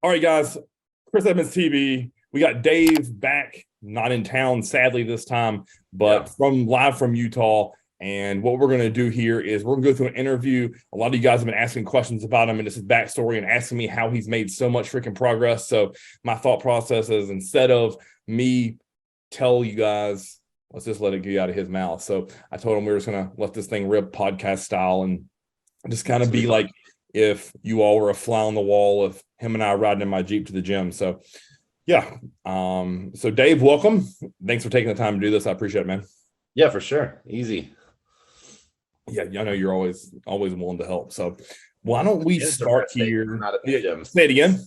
All right, guys. Chris Edmonds TV. We got Dave back, not in town, sadly, this time, but live from Utah. And what we're going to do here is we're going to go through an interview. A lot of you guys have been asking questions about him and just his backstory and asking me how he's made so much freaking progress. So my thought process is, instead of me tell you guys, let's just let it get out of his mouth. So I told him we were just going to let this thing rip podcast style and just kind of be like if you all were a fly on the wall of him and I riding in my Jeep to the gym. So yeah. So Dave, welcome. Thanks for taking the time to do this. I appreciate it, man. Yeah, for sure. Easy. Yeah, I know you're always willing to help. So why don't we start here? Not at the gym. Say it again.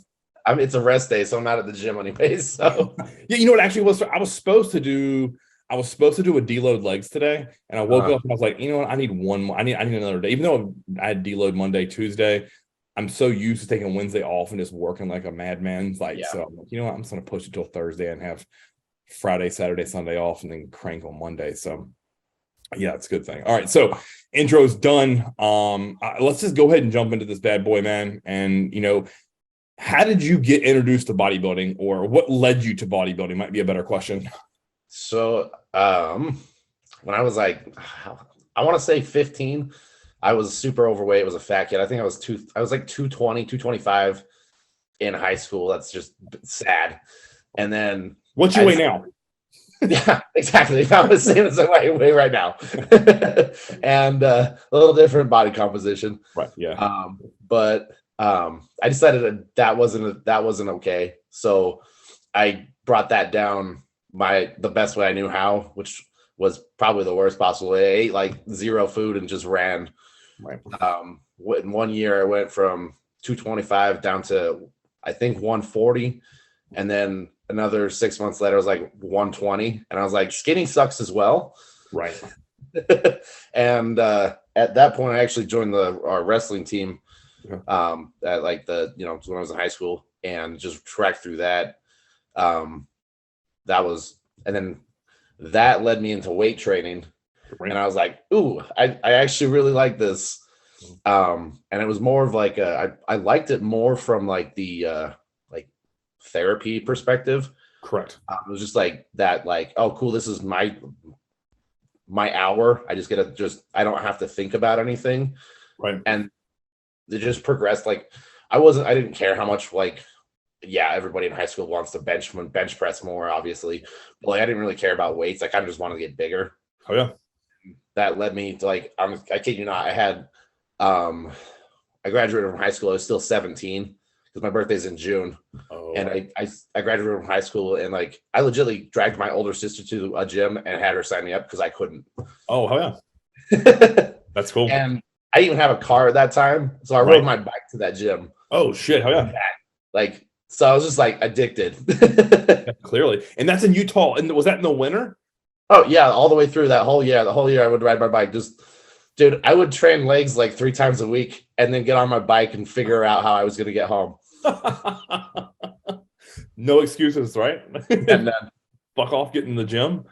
It's a rest day, so I'm not at the gym anyways. So yeah, you know what actually was? I was supposed to do a deload legs today, and I woke up and I was like, you know what? I need one more. I need another day. Even though I had deload Monday, Tuesday, I'm so used to taking Wednesday off and just working like a madman. So I'm like, you know what? I'm just gonna push it till Thursday and have Friday, Saturday, Sunday off, and then crank on Monday. So yeah, it's a good thing. All right, so intro's done. Let's just go ahead and jump into this bad boy, man. And how did you get introduced to bodybuilding, or what led you to bodybuilding? Might be a better question. So when I was like, I want to say 15, I was super overweight. I was a fat kid. I think I was like 220, 225 in high school. That's just sad. And then what's your weight now? Yeah, exactly. I'm the same as I weigh right now. And a little different body composition. Right. Yeah. But I decided that wasn't okay. So I brought that down the best way I knew how, which was probably the worst possible way. I ate like zero food and just ran. Right. In 1 year I went from 225 down to I think 140, and then another 6 months later I was like 120, and I was like, skinny sucks as well. Right. And at that point I actually joined our wrestling team at like when I was in high school, and just tracked through that. And then that led me into weight training. Right. And I was like, ooh, I actually really like this. And it was more of like I liked it more from like the like therapy perspective. Correct. It was just like that, like, oh cool, this is my hour. I just I don't have to think about anything. Right. And it just progressed. Like I didn't care how much, like, yeah, everybody in high school wants to bench press more, obviously, but like I didn't really care about weights. I kind of just wanted to get bigger. Oh yeah. That led me to like, I kid you not, I had I graduated from high school. I was still 17 because my birthday's in June. Oh. And I graduated from high school, and like I legitimately dragged my older sister to a gym and had her sign me up because I couldn't. Oh yeah. That's cool. And I didn't even have a car at that time, so I rode my bike to that gym. Oh shit! Oh yeah. Like, so I was just like addicted. Yeah, clearly. And that's in Utah. And was that in the winter? Oh yeah, all the way through that whole year. The whole year I would ride my bike. Dude, I would train legs like 3 times a week and then get on my bike and figure out how I was going to get home. No excuses, right? And then fuck off, get in the gym.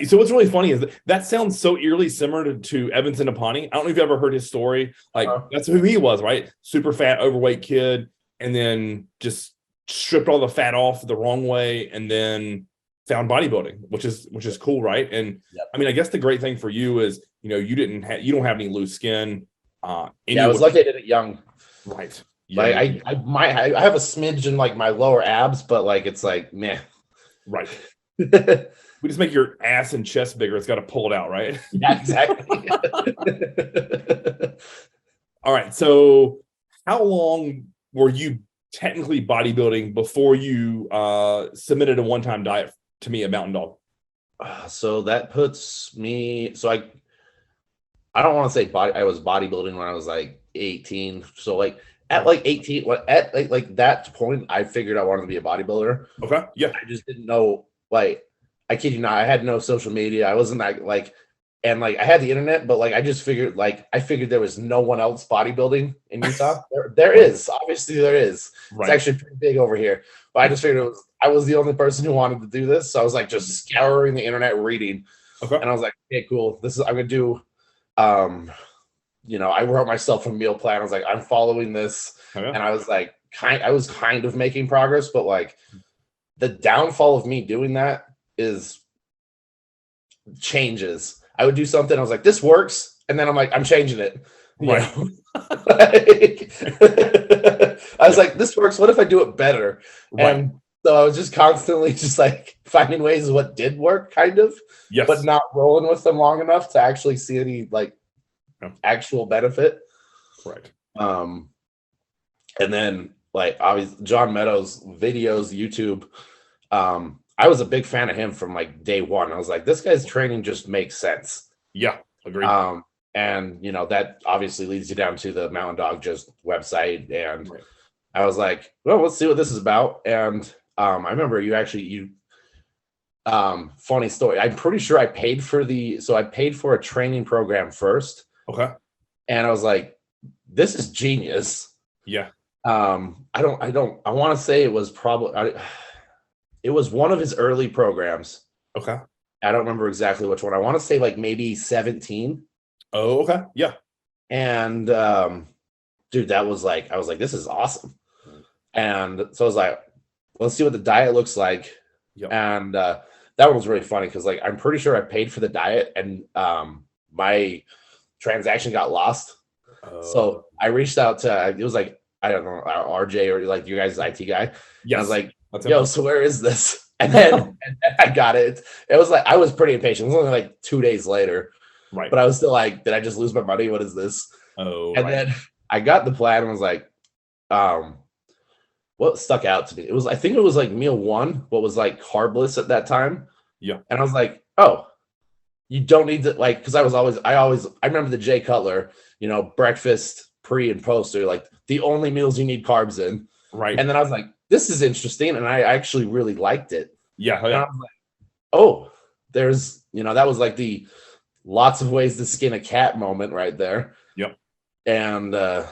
So what's really funny is that sounds so eerily similar to Evan Sinapani. I don't know if you've ever heard his story. Like that's who he was, right? Super fat, overweight kid, and then just stripped all the fat off the wrong way, and then found bodybuilding, which is cool, right? And I mean, I guess the great thing for you is you don't have any loose skin. I was lucky I did it young. Right. Yeah. Like I have a smidge in like my lower abs, but like it's like meh. Right. We just make your ass and chest bigger. It's got to pull it out, right? Yeah, exactly. All right. So how long were you technically bodybuilding before you submitted a one-time diet to me at MountainDog? So that puts me, I don't want to say I was bodybuilding when I was like 18. So like at like 18, at like that point, I figured I wanted to be a bodybuilder. Okay. Yeah. I just didn't know, like, I kid you not, I had no social media. I wasn't like, and like I had the internet, but like I just figured, I figured there was no one else bodybuilding in Utah. There is, obviously there is. Right. It's actually pretty big over here. But I just figured I was the only person who wanted to do this. So I was like just scouring the internet, reading. Okay. And I was like, okay, cool. I'm gonna do I wrote myself a meal plan. I was like, I'm following this. Okay. And I was like, I was kind of making progress, but like the downfall of me doing that is changes. I would do something, I was like, this works, and then I'm like, I'm changing it. Right. I was like, this works. What if I do it better? Right. And so I was just constantly just like finding ways of what did work, kind of, Yes. but not rolling with them long enough to actually see any like actual benefit. Right. And then like obviously John Meadows' videos, YouTube. I was a big fan of him from like day one. I was like, this guy's training just makes sense. Yeah, agreed. And you know, that obviously leads you down to the Mountain Dog just website. And Right. I was like, well, let's see what this is about. And I remember you funny story. I'm pretty sure I paid for a training program first. Okay. And I was like, this is genius. Yeah. I want to say it was it was one of his early programs. Okay. I don't remember exactly which one. I want to say like maybe 17. Oh, okay. Yeah. And dude, I was like, this is awesome. And so I was like, let's see what the diet looks like. Yep. And that one was really funny because like I'm pretty sure I paid for the diet and my transaction got lost. So I reached out to, it was like, I don't know, RJ or like you guys' IT guy. Yeah. I was like, That's yo, so where is this? And then I got it. It was like, I was pretty impatient. It was only like 2 days later. Right. But I was still like, did I just lose my money? What is this? Oh, and then I got the plan and was like, what stuck out to me? I think it was like meal one, what was like carbless at that time. Yeah. And I was like, oh, you don't need to like, because I remember the Jay Cutler, you know, breakfast, pre and post are like the only meals you need carbs in. Right. And then I was like, this is interesting. And I actually really liked it. Yeah. And I was like, oh, there's, you know, that was like the lots of ways to skin a cat moment right there. Yep. And at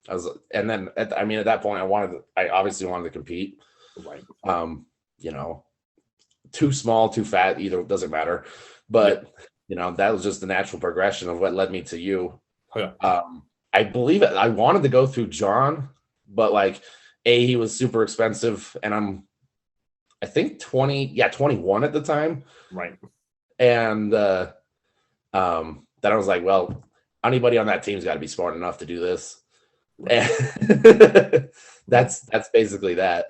that point I obviously wanted to compete. Right. You know, too small, too fat, either doesn't matter. But you know, that was just the natural progression of what led me to you. Oh, yeah. I believe I wanted to go through John, but like he was super expensive and I think 21 at the time. Right. And then I was like, well, anybody on that team's got to be smart enough to do this. Right. And that's basically that.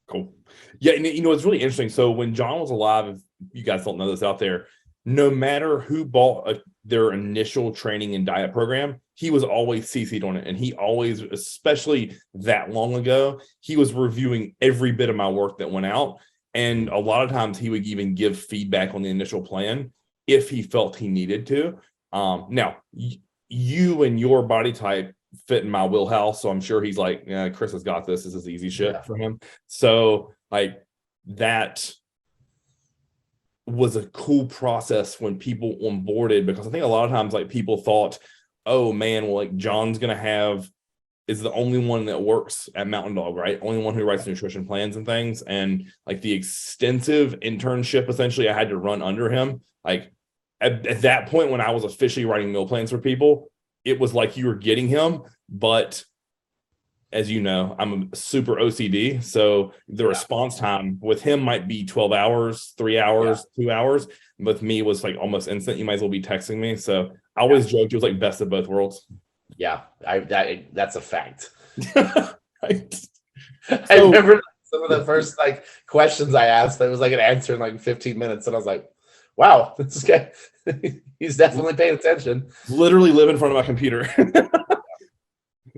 Cool. Yeah, and you know, it's really interesting. So when John was alive, if you guys don't know this out there, no matter who bought their initial training and diet program, he was always CC'd on it. And he always, especially that long ago, he was reviewing every bit of my work that went out. And a lot of times he would even give feedback on the initial plan if he felt he needed to. Now, you and your body type fit in my wheelhouse. So I'm sure he's like, yeah, Chris has got this. This is easy shit for him. So like that was a cool process when people onboarded, because I think a lot of times like people thought, oh man, well, like John's going to is the only one that works at MountainDog, right? Only one who writes nutrition plans and things. And like the extensive internship, essentially I had to run under him. Like at that point, when I was officially writing meal plans for people, it was like you were getting him. But as you know, I'm a super OCD. So the response time with him might be 12 hours, 3 hours, 2 hours. With me, it was like almost instant. You might as well be texting me. So I always joked it was like best of both worlds. Yeah, that's a fact. Right. I remember some of the first like questions I asked, that was like an answer in like 15 minutes. And I was like, wow, this guy, he's definitely paying attention. Literally live in front of my computer.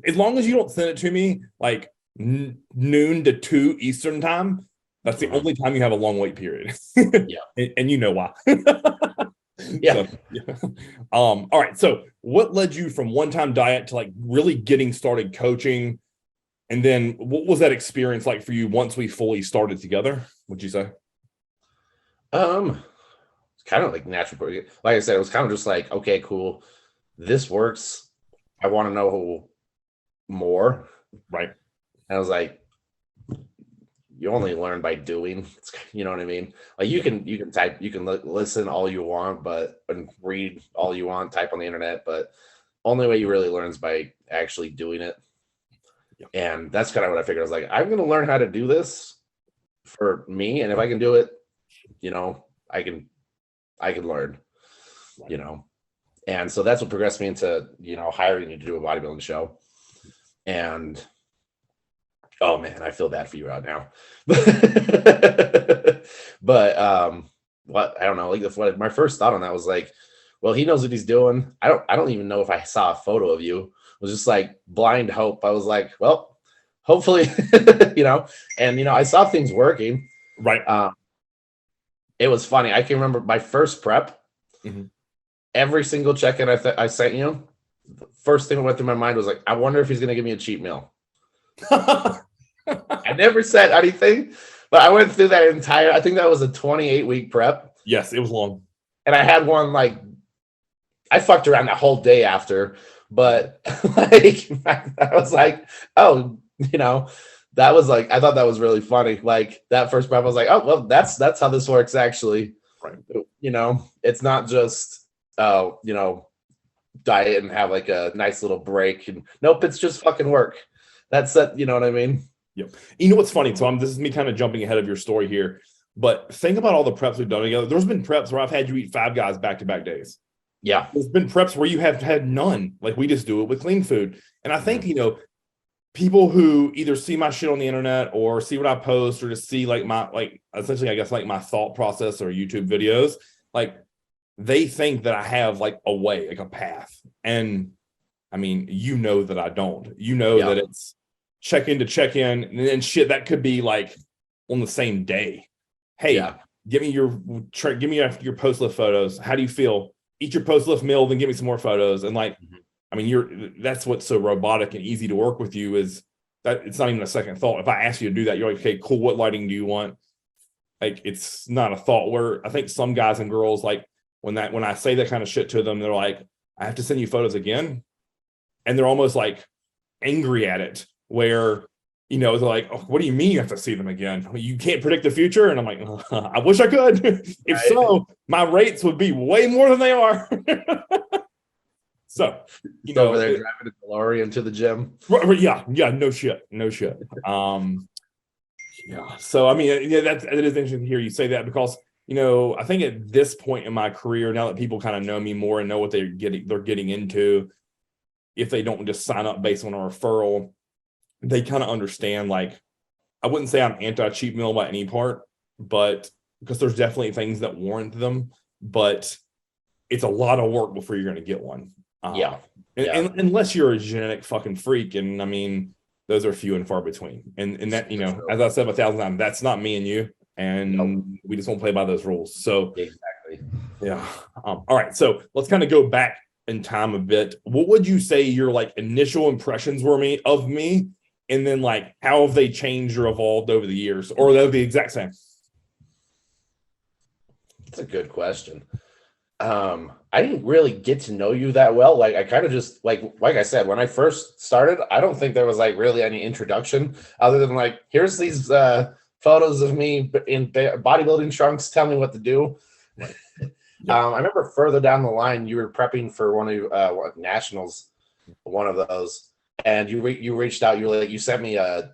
As long as you don't send it to me like noon to 2 Eastern time, that's the only time you have a long wait period. Yeah. And you know why. Yeah. So, yeah. All right. So what led you from one-time diet to like really getting started coaching? And then what was that experience like for you once we fully started together? Would you say? It's kind of like natural. Like I said, it was kind of just like, okay, cool. This works. I want to know more. Right. And I was like, you only learn by doing. You know what I mean? Like you can type, you can listen all you want, and read all you want, type on the internet, but only way you really learn is by actually doing it. And that's kind of what I figured. I was like, I'm going to learn how to do this for me. And if I can do it, I can learn, And so that's what progressed me into, hiring you to do a bodybuilding show. And oh man, I feel bad for you right now. But what I don't know, like my first thought on that was like, well, he knows what he's doing. I don't even know if I saw a photo of you. It was just like blind hope. I was like, well, hopefully, and I saw things working. Right. It was funny. I can remember my first prep. Mm-hmm. Every single check-in I sent you, the first thing that went through my mind was like, I wonder if he's going to give me a cheat meal. I never said anything, but I went through that I think that was a 28-week prep. Yes, it was long. And I had one, like, I fucked around that whole day after, but like, I was like, oh, that was like, I thought that was really funny. Like that first prep, I was like, oh, well, that's how this works actually. Right. It's not just, diet and have like a nice little break. And nope, it's just fucking work. That's it. You know what I mean? Yep. You know what's funny? So this is me kind of jumping ahead of your story here, but think about all the preps we've done together. There's been preps where I've had you eat 5 guys back-to-back days. Yeah. There's been preps where you have had none. Like we just do it with clean food. And I think, people who either see my shit on the internet or see what I post or just see like essentially, I guess, like my thought process or YouTube videos, like they think that I have like a way, like a path. And I mean, that I don't, that it's check in to check in and then shit that could be like on the same day. Hey, give me your post lift photos. How do you feel? Eat your post lift meal, then give me some more photos. And like, I mean, that's what's so robotic and easy to work with you is that it's not even a second thought. If I ask you to do that, you're like, okay, cool. What lighting do you want? Like, it's not a thought. Where I think some guys and girls, like when I say that kind of shit to them, they're like, I have to send you photos again. And they're almost like angry at it where, they're like, oh, what do you mean you have to see them again? You can't predict the future. And I'm like, I wish I could. If so, my rates would be way more than they are. So, over there driving a DeLorean to the gym. Yeah, no shit. Yeah. So, I mean, it is interesting to hear you say that because, I think at this point in my career, now that people kind of know me more and know what they're getting into, if they don't just sign up based on a referral, they kind of understand, like, I wouldn't say I'm anti-cheat meal by any part, but because there's definitely things that warrant them, but it's a lot of work before you're going to get one. And unless you're a genetic fucking freak. And I mean, those are few and far between. And that, as I said 1,000 times, that's not me and you. And we just won't play by those rules. So exactly. Yeah. All right. So let's kind of go back in time a bit. What would you say your like initial impressions were of me? And then like, how have they changed or evolved over the years? Or they'll be the exact same? That's a good question. I didn't really get to know you that well. Like I kind of just like I said, when I first started, I don't think there was like really any introduction other than like, here's these photos of me in bodybuilding trunks. Tell me what to do. I remember further down the line, you were prepping for one of nationals, one of those, and you reached out. You were like, you sent me a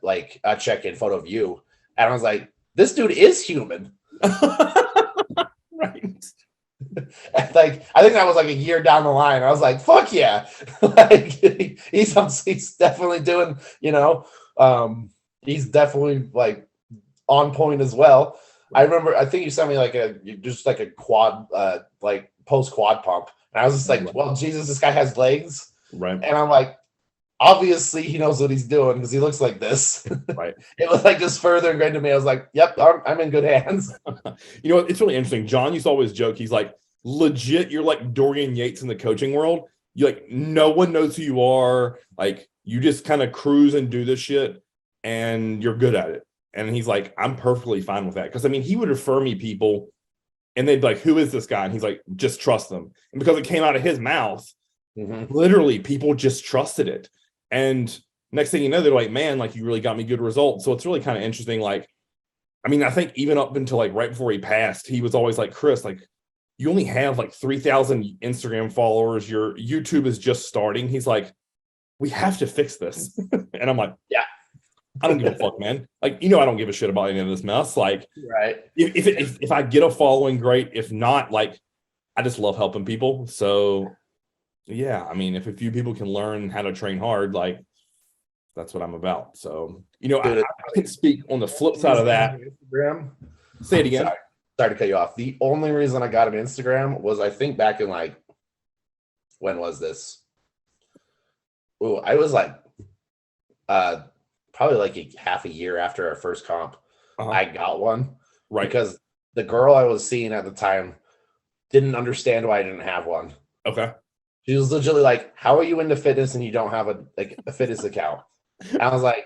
check-in photo of you, and I was like, this dude is human. Right. Like I think that was like a year down the line. I was like, "Fuck yeah!" Like he's definitely doing. He's definitely like on point as well. I remember. I think you sent me like a quad, like post quad pump, and I was just like, "Well, Jesus, this guy has legs." Right. And I'm like, obviously he knows what he's doing because he looks like this. Right. It was like just further ingrained to me. I was like, "Yep, I'm in good hands." You know what? It's really interesting. John used to always joke. He's like, legit, you're like Dorian Yates in the coaching world. You like, no one knows who you are. Like, you just kind of cruise and do this shit, and you're good at it. And he's like, I'm perfectly fine with that. Because I mean, he would refer me people, and they'd be like, who is this guy? And he's like, just trust them. And because it came out of his mouth, literally, people just trusted it. And next thing you know, they're like, man, like you really got me good results. So it's really kind of interesting. Like, I mean, I think even up until like right before he passed, he was always like, Chris, like, you only have like 3,000 Instagram followers. Your YouTube is just starting. He's like, we have to fix this. And I'm like, yeah, I don't give a fuck, man. Like, I don't give a shit about any of this mess. Like, right. If I get a following, great. If not, like, I just love helping people. So yeah, I mean, if a few people can learn how to train hard, like, that's what I'm about. So, I can speak on the flip side of that. Instagram. Say it again. Sorry to cut you off. The only reason I got an Instagram was, I think, back in like, when was this? Oh, I was like, probably like half a year after our first comp, I got one. Right. Because the girl I was seeing at the time didn't understand why I didn't have one. Okay. She was literally like, how are you into fitness and you don't have a fitness account? And I was like,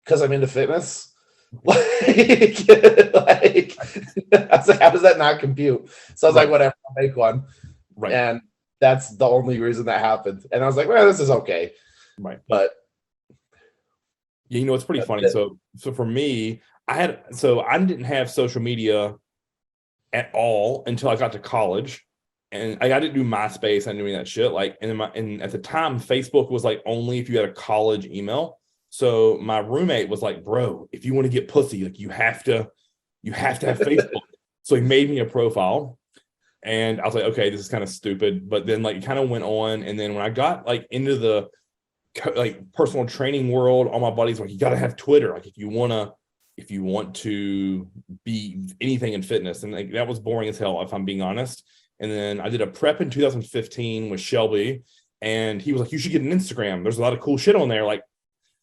because I'm into fitness. I was like, how does that not compute? So I was like, whatever, I'll make one. Right. And that's the only reason that happened. And I was like, well, this is okay. Right. But yeah, it's pretty funny. So for me, I didn't have social media at all until I got to college. And I didn't do MySpace and doing that shit. Like, and at the time, Facebook was like only if you had a college email. So my roommate was like, bro, if you want to get pussy, like, you have to have Facebook. So he made me a profile, and I was like, okay, this is kind of stupid. But then, like, it kind of went on. And then when I got like into the like personal training world, all my buddies were like, you got to have Twitter. Like, if you want to be anything in fitness. And like, that was boring as hell, if I'm being honest. And then I did a prep in 2015 with Shelby, and he was like, you should get an Instagram. There's a lot of cool shit on there, like,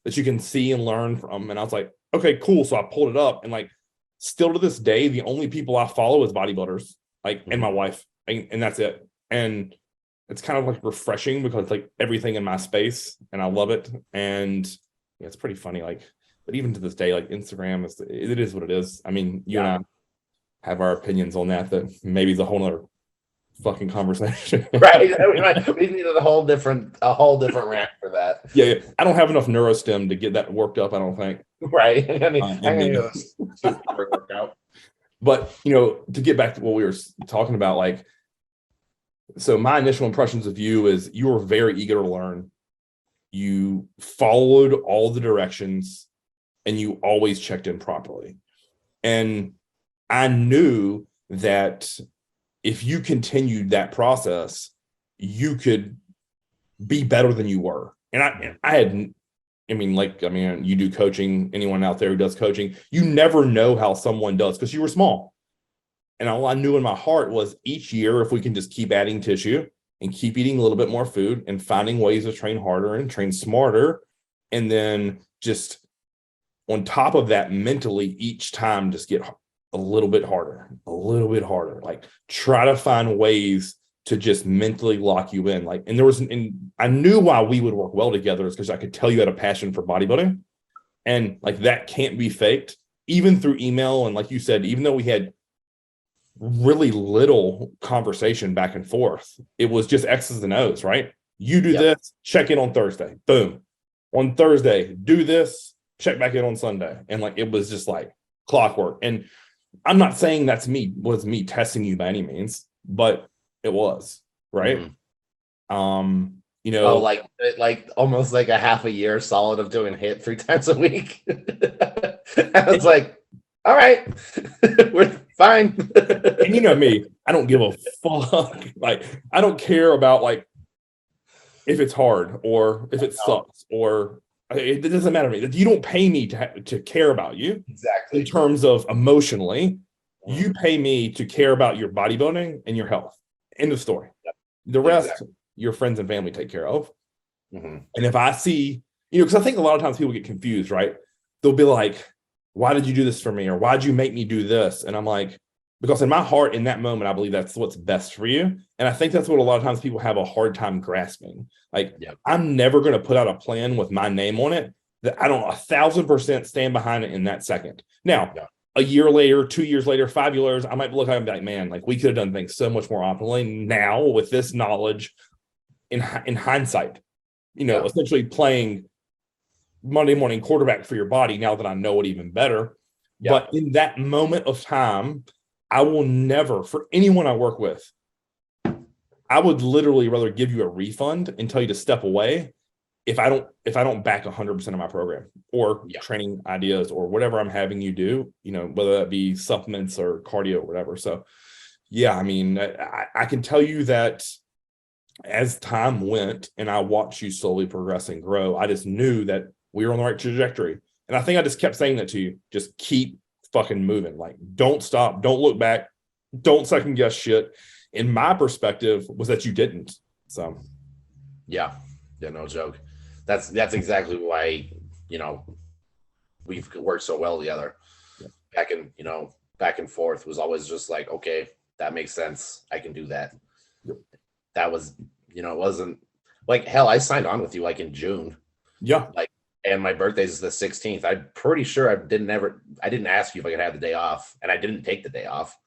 that you can see and learn from. And I was like, okay, cool. So I pulled it up, and like, still to this day, the only people I follow is bodybuilders, like, and my wife, and that's it. And it's kind of like refreshing because it's like everything in my space, and I love it. And yeah, it's pretty funny. Like, but even to this day, like, Instagram it is what it is. I mean, you and I have our opinions on that maybe is a whole other fucking conversation. Right. We needed a whole different rant for that. Yeah. I don't have enough neurostim to get that worked up, I don't think. Right. I mean, I'm gonna go workout. But to get back to what we were talking about, like, so my initial impressions of you is you were very eager to learn. You followed all the directions, and you always checked in properly. And I knew that if you continued that process, you could be better than you were. And you do coaching, anyone out there who does coaching, you never know how someone does because you were small. And all I knew in my heart was each year, if we can just keep adding tissue and keep eating a little bit more food and finding ways to train harder and train smarter, and then just on top of that, mentally, each time just get a little bit harder, like, try to find ways to just mentally lock you in. Like, and I knew why we would work well together is because I could tell you had a passion for bodybuilding, and like, that can't be faked, even through email. And like you said, even though we had really little conversation back and forth, it was just X's and O's, right? You do this, check in on Thursday, boom. On Thursday, do this, check back in on Sunday. And like, it was just like clockwork. And I'm not saying was me testing you by any means, but it was, right? Like almost like a half a year solid of doing HIIT 3 times a week. I was like, all right, we're fine. And you know me, I don't give a fuck. Like, I don't care about like if it's hard or if it sucks, or it doesn't matter to me. You don't pay me to care about you. Exactly. In terms of emotionally, you pay me to care about your bodybuilding and your health. End of story. Yep. The rest, your friends and family take care of. And if I see, because I think a lot of times people get confused, right? They'll be like, why did you do this for me? Or why'd you make me do this? And I'm like, because in my heart, in that moment, I believe that's what's best for you. And I think that's what a lot of times people have a hard time grasping. Like, I'm never going to put out a plan with my name on it that I don't 1,000% stand behind it in that second. Now, a year later, 2 years later, 5 years, I might look at it and be like, man, like, we could have done things so much more optimally. Now, with this knowledge in hindsight, essentially playing Monday morning quarterback for your body, now that I know it even better. But in that moment of time, I will never, for anyone I work with, I would literally rather give you a refund and tell you to step away if I don't back 100% of my program or Yeah. training ideas or whatever I'm having you do, you know, whether that be supplements or cardio or whatever. So yeah, I mean, I can tell you that as time went and I watched you slowly progress and grow, I just knew that we were on the right trajectory. And I think I just kept saying that to you. Just keep fucking moving. Like, don't stop. Don't look back. Don't second guess shit. In my perspective was that you didn't. So Yeah, no joke. That's exactly why, you know, we've worked so well together. Yeah. Back and forth was always just like, okay, that makes sense. I can do that. Yep. That was, it wasn't like, hell, I signed on with you like in June. Yeah. Like, and my birthday's the 16th. I'm pretty sure I didn't ask you if I could have the day off, and I didn't take the day off.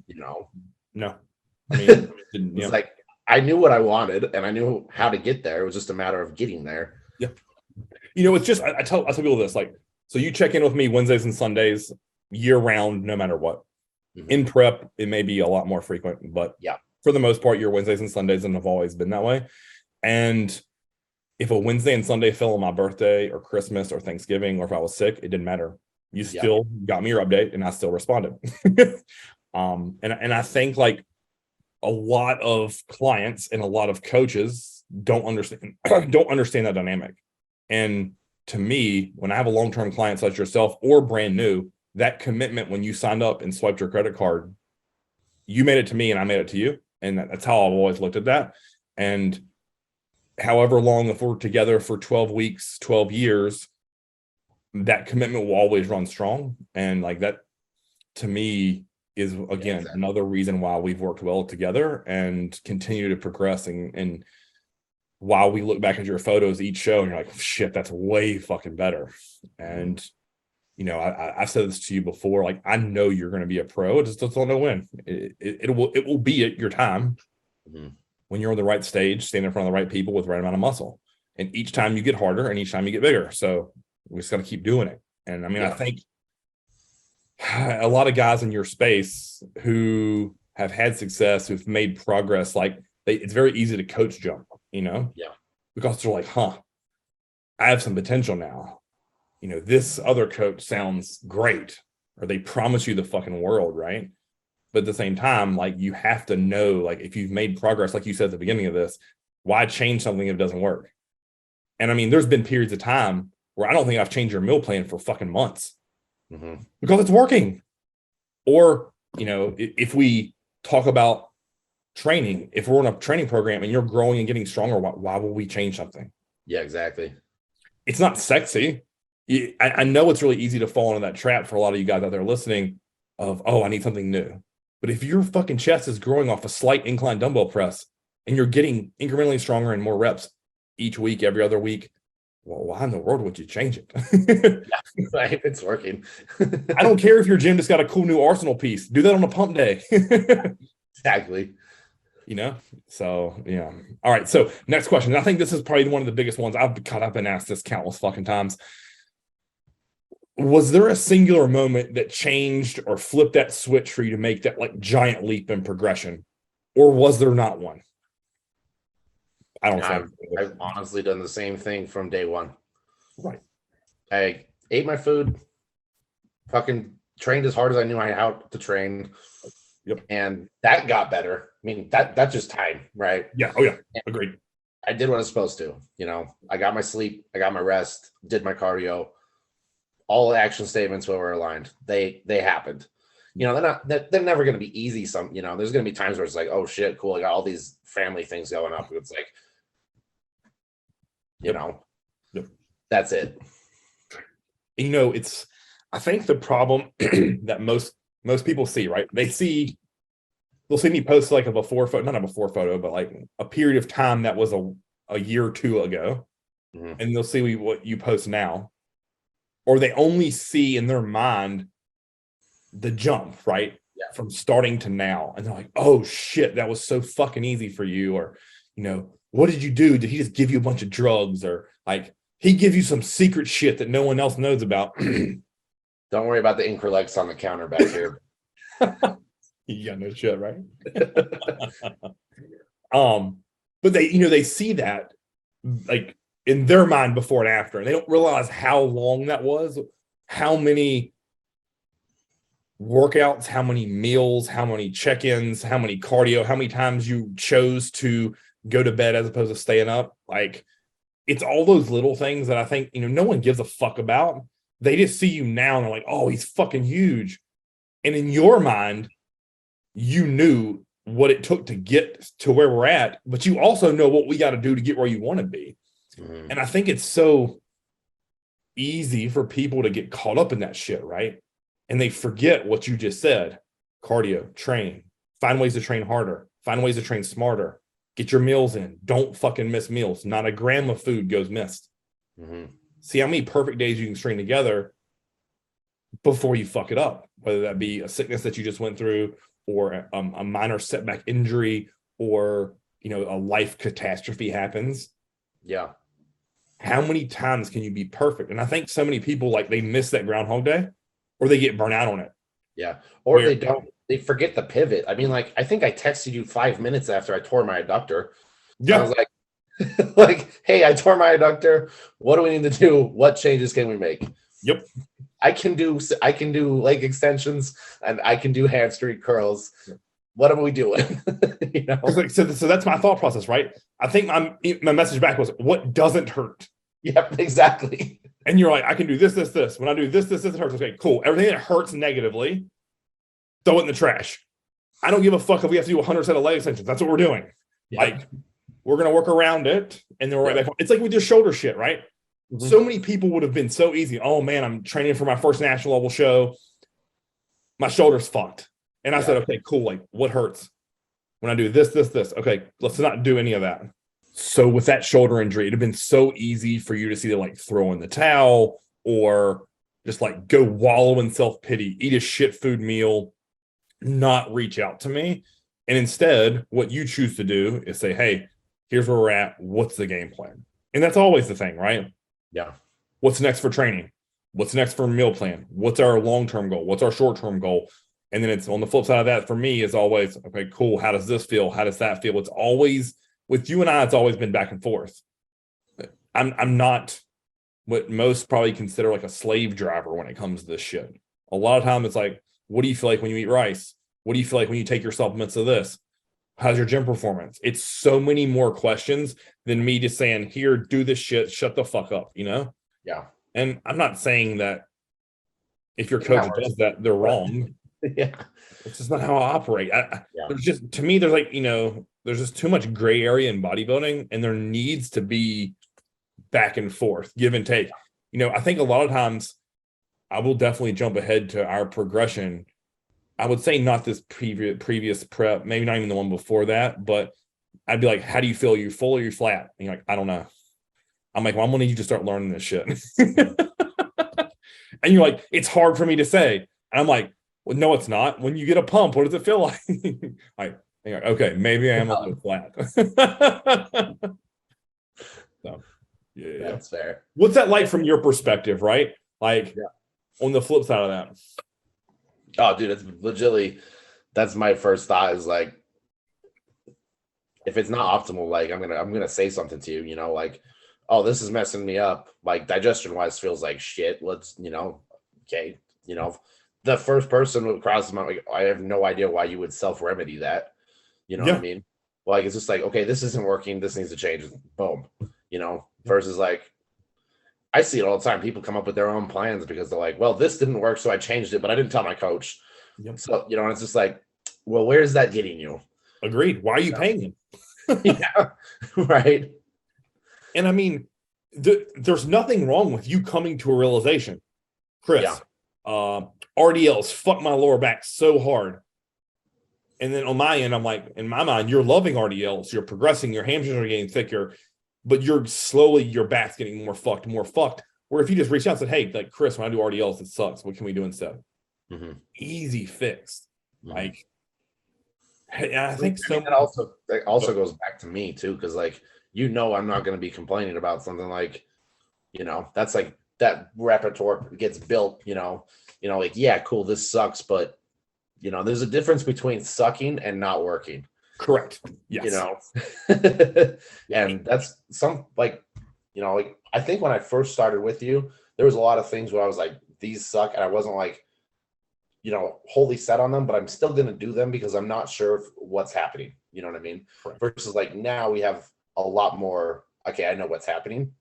No. I mean, it's like I knew what I wanted and I knew how to get there. It was just a matter of getting there. Yeah. It's just I tell people this, like, so you check in with me Wednesdays and Sundays year round, no matter what. Mm-hmm. In prep, it may be a lot more frequent, but yeah, for the most part, your Wednesdays and Sundays and have always been that way. And if a Wednesday and Sunday fell on my birthday or Christmas or Thanksgiving, or if I was sick, it didn't matter. You still got me your update and I still responded. And I think like a lot of clients and a lot of coaches don't understand that dynamic. And to me, when I have a long-term client such as yourself or brand new, that commitment when you signed up and swiped your credit card, you made it to me and I made it to you. And that's how I've always looked at that. And however long, if we're together for 12 weeks, 12 years, that commitment will always run strong. And like that, to me, is again another reason why we've worked well together and continue to progress. And while we look back at your photos each show and you're like, shit, that's way fucking better. And I've said this to you before, like, I know you're going to be a pro. Just don't know when. It will be at your time. Mm-hmm. When you're on the right stage, standing in front of the right people with the right amount of muscle. And each time you get harder and each time you get bigger. So we just got to keep doing it. And I mean, I think a lot of guys in your space who have had success, who've made progress, like it's very easy to coach jump, because they're like, I have some potential now. This other coach sounds great, or they promise you the fucking world, right? But at the same time, like, you have to know, like, if you've made progress, like you said at the beginning of this, why change something if it doesn't work? And I mean, there's been periods of time where I don't think I've changed your meal plan for fucking months because it's working. Or, if we talk about training, if we're in a training program and you're growing and getting stronger, why will we change something? Yeah, exactly. It's not sexy. I know it's really easy to fall into that trap for a lot of you guys out there listening of, I need something new. But if your fucking chest is growing off a slight incline dumbbell press and you're getting incrementally stronger and more reps each week, every other week, well, why in the world would you change it? Yeah, right. It's working. I don't care if your gym just got a cool new arsenal piece. Do that on a pump day. Exactly. So, yeah. All right. So next question. I think this is probably one of the biggest ones. I've been asked this countless fucking times. Was there a singular moment that changed or flipped that switch for you to make that like giant leap in progression? Or was there not one? I don't think. I've honestly done the same thing from day one. Right. I ate my food, fucking trained as hard as I knew how to train. Yep. And that got better. I mean, that's just time, right? Yeah. Oh, yeah. Agreed. I did what I was supposed to. I got my sleep, I got my rest, did my cardio. All the action statements were aligned. They happened. They're never going to be easy. There's going to be times where it's like, oh shit, cool. I got all these family things going up. It's like, that's it. I think the problem that most people see, right? They'll see me post like a before photo, not a before photo, but like a period of time that was a year or two ago. Mm-hmm. And they'll see what you post now. Or they only see in their mind the jump, right? Yeah. From starting to now. And they're like, oh shit, that was so fucking easy for you. Or, what did you do? Did he just give you a bunch of drugs? Or like, he give you some secret shit that no one else knows about? Don't worry about the Increlex on the counter back here. Yeah, no shit, right? But they see that, like, in their mind before and after. And they don't realize how long that was, how many workouts, how many meals, how many check-ins, how many cardio, how many times you chose to go to bed as opposed to staying up. Like, it's all those little things that I think, no one gives a fuck about. They just see you now and they're like, oh, he's fucking huge. And in your mind, you knew what it took to get to where we're at, but you also know what we got to do to get where you want to be. Mm-hmm. And I think it's so easy for people to get caught up in that shit, right? And they forget what you just said. Cardio, train, find ways to train harder, find ways to train smarter, get your meals in. Don't fucking miss meals. Not a gram of food goes missed. Mm-hmm. See how many perfect days you can string together before you fuck it up, whether that be a sickness that you just went through or a minor setback injury or, a life catastrophe happens. Yeah. How many times can you be perfect? And I think so many people, like, they miss that Groundhog Day or they get burnt out on it. Yeah. Or they forget the pivot. I mean, like, I think I texted you 5 minutes after I tore my adductor. Yeah. I was like, hey, I tore my adducter. What do we need to do? What changes can we make? Yep. I can do leg extensions and I can do hamstring curls. What are we doing? So that's my thought process, right? I think my message back was, what doesn't hurt? Yep, exactly. And you're like, I can do this. When I do this, it hurts. Okay, cool. Everything that hurts negatively, throw it in the trash. I don't give a fuck if we have to do 100 set of leg extensions. That's what we're doing. Yep. Like, we're going to work around it. And then we're right back. It's like with your shoulder shit, right? Mm-hmm. So many people would have been so easy. Oh man, I'm training for my first national level show. My shoulder's fucked. And I said, okay, cool. Like, what hurts? When I do this. Okay, let's not do any of that. So with that shoulder injury, it'd have been so easy for you to see, like, throw in the towel or just like go wallow in self-pity, eat a shit food meal, not reach out to me. And instead, what you choose to do is say, hey, here's where we're at. What's the game plan? And that's always the thing, right? Yeah. What's next for training? What's next for meal plan? What's our long-term goal? What's our short-term goal? And then it's on the flip side of that for me is always, okay, cool. How does this feel? How does that feel? It's always with you and I, it's always been back and forth. I'm not what most probably consider like a slave driver when it comes to this shit. A lot of time it's like, what do you feel like when you eat rice? What do you feel like when you take your supplements of this? How's your gym performance? It's so many more questions than me just saying, here, do this shit, shut the fuck up, Yeah. And I'm not saying that if your coach does that, they're wrong. Yeah. It's just not how I operate. There's just, to me, there's like, there's just too much gray area in bodybuilding, and there needs to be back and forth, give and take. I think a lot of times I will definitely jump ahead to our progression. I would say not this previous prep, maybe not even the one before that, but I'd be like, how do you feel? Are you full or are you flat? And you're like, I don't know. I'm like, well, I'm going to need you to start learning this shit. And you're like, it's hard for me to say. And I'm like, well, no, it's not. When you get a pump, what does it feel like? Like, okay, maybe I am a little flat. So, yeah, that's fair. What's that like from your perspective, right? Like, on the flip side of that. Oh, dude, it's legitimately, that's my first thought is like, if it's not optimal, like I'm gonna say something to you, like, oh, this is messing me up. Like, digestion wise feels like shit. Let's, okay, the first person who crosses my, like, I have no idea why you would self-remedy that. What I mean? Like, it's just like, okay, this isn't working. This needs to change. Boom. Versus like, I see it all the time. People come up with their own plans because they're like, well, this didn't work, so I changed it, but I didn't tell my coach. Yep. So, and it's just like, well, where's that getting you? Agreed. Why are you paying him? Yeah, right. And I mean, there's nothing wrong with you coming to a realization. Chris, RDLs fuck my lower back so hard. And then on my end, I'm like, in my mind, you're loving RDLs. You're progressing. Your hamstrings are getting thicker, but you're slowly, your back's getting more fucked. Where if you just reach out and said, hey, like, Chris, when I do RDLs, it sucks. What can we do instead? Mm-hmm. Easy fix. Mm-hmm. Like, I think so. It also goes back to me too, because like, I'm not going to be complaining about something like, that's like that repertoire gets built. Like, yeah, cool, this sucks, but there's a difference between sucking and not working. Correct. Yes. And that's some, like, you know, like I think when I first started with you, there was a lot of things where I was like, these suck, and I wasn't like, you know, wholly set on them, but I'm still going to do them because I'm not sure what's happening. You know what I mean? Correct. Versus like now we have a lot more. Okay, I know what's happening.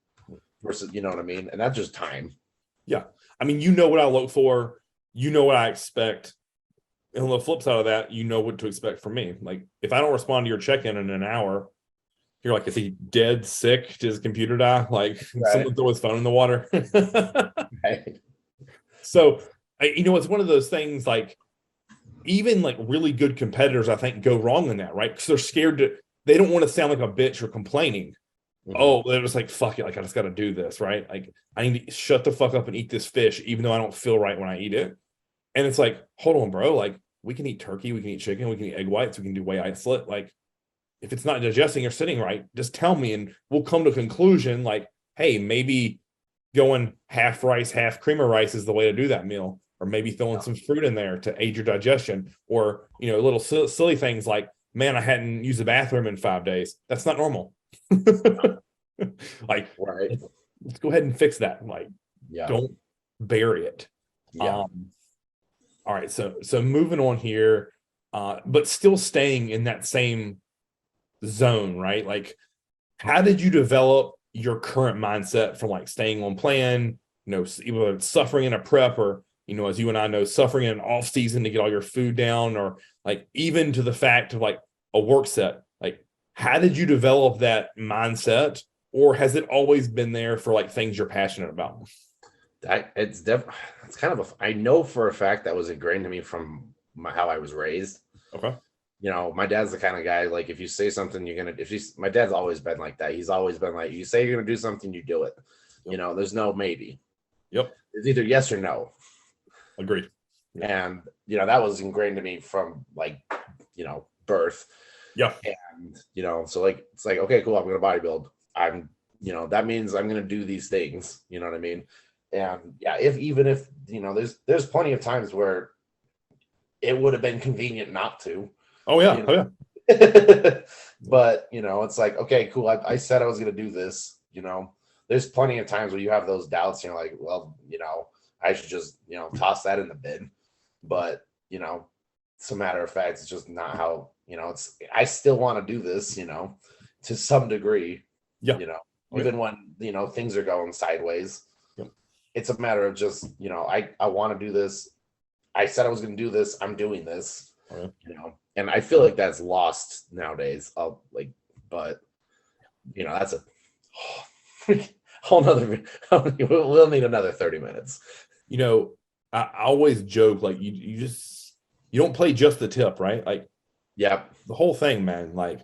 Versus, you know what I mean, and that's just time. Yeah, I mean, you know what I look for, you know what I expect, and on the flip side of that, you know what to expect from me. Like if I don't respond to your check-in in an hour, you're like, is he dead, sick? Did his computer die? Like someone throw his phone in the water. Right. So, you know, it's one of those things like even like really good competitors, I think, go wrong in that, right? Because they're scared they don't want to sound like a bitch or complaining. Mm-hmm. Oh, they're just like, fuck it. Like, I just got to do this, right? Like, I need to shut the fuck up and eat this fish, even though I don't feel right when I eat it. And it's like, hold on, bro. Like, we can eat turkey, we can eat chicken, we can eat egg whites, we can do whey isolate. Like, if it's not digesting or sitting right, just tell me and we'll come to a conclusion like, hey, maybe going half rice, half cream of rice is the way to do that meal. Or maybe throwing some fruit in there to aid your digestion, or, you know, little silly things like, man, I hadn't used the bathroom in 5 days. That's not normal. Like, right. Let's go ahead and fix that. Like, don't bury it. Yeah. All right. So moving on here, but still staying in that same zone, right? Like, how did you develop your current mindset from like staying on plan, you know, either it's suffering in a prep or, you know, as you and I know, suffering in an off season to get all your food down, or like even to the fact of like a work set? Like, how did you develop that mindset, or has it always been there for like things you're passionate about? It's kind of I know for a fact that was ingrained to me from how I was raised. Okay. You know, my dad's the kind of guy, like, if you say something, my dad's always been like that. He's always been like, you say you're going to do something, you do it. Yep. You know, there's no maybe. Yep. It's either yes or no. Agreed. Yep. And, you know, that was ingrained to me from like, you know, birth. Yeah. And, you know, so like, it's like, okay, cool. I'm going to bodybuild. You know, that means I'm going to do these things, you know what I mean? And yeah, even if, you know, there's plenty of times where it would have been convenient not to. Oh yeah. You know? Oh yeah. But, you know, it's like, okay, cool. I said I was going to do this, you know, there's plenty of times where you have those doubts and you're like, well, you know, I should just, you know, toss that in the bin. But, you know, it's a matter of fact, it's just not how, you know, I still want to do this, you know, to some degree, you know, even when, you know, things are going sideways. It's a matter of just, you know, I want to do this. I said I was going to do this. I'm doing this, you know, and I feel like that's lost nowadays. But, you know, that's a whole nother, we'll need another 30 minutes. You know, I always joke, like you don't play just the tip, right? Like, yeah, the whole thing, man, like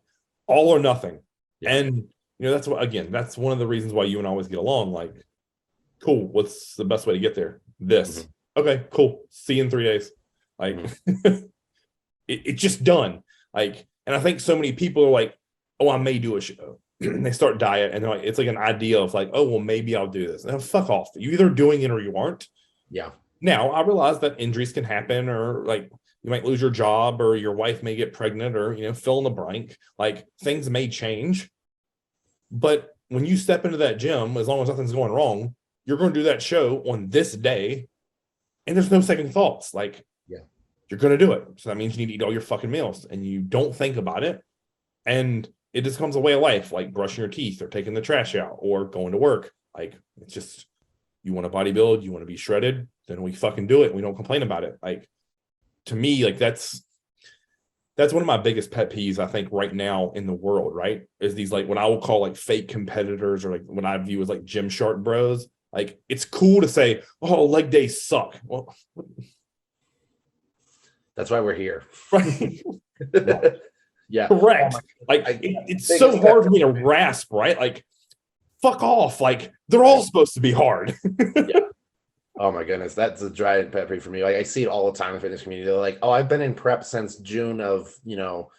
all or nothing. Yeah. And, you know, that's one of the reasons why you and I always get along. Like, cool. What's the best way to get there? This. Mm-hmm. Okay, cool. See you in 3 days. Like, it's just done. Like, and I think so many people are like, oh, I may do a show. And they start diet, and like, it's like an idea of like, oh, well, maybe I'll do this. Now, fuck off. You're either doing it or you aren't. Yeah. Now, I realize that injuries can happen, or like you might lose your job, or your wife may get pregnant, or, you know, fill in the blank. Like, things may change. But when you step into that gym, as long as nothing's going wrong, you're going to do that show on this day, and there's no second thoughts. Like, you're going to do it. So that means you need to eat all your fucking meals, and you don't think about it. And it just becomes a way of life, like brushing your teeth or taking the trash out or going to work. Like, it's just, you want to bodybuild, you want to be shredded, then we fucking do it. We don't complain about it. Like, to me, like that's one of my biggest pet peeves, I think, right now in the world, right? Is these like what I will call like fake competitors, or like what I view as like gym shark bros. Like, it's cool to say, oh, leg days suck. Well, that's why we're here. Right. Yeah. Correct. It's so hard for me to grasp, right? Like, fuck off. Like, they're all supposed to be hard. Yeah. Oh my goodness. That's a giant pet peeve for me. Like, I see it all the time in the fitness community. They're like, oh, I've been in prep since June of, you know,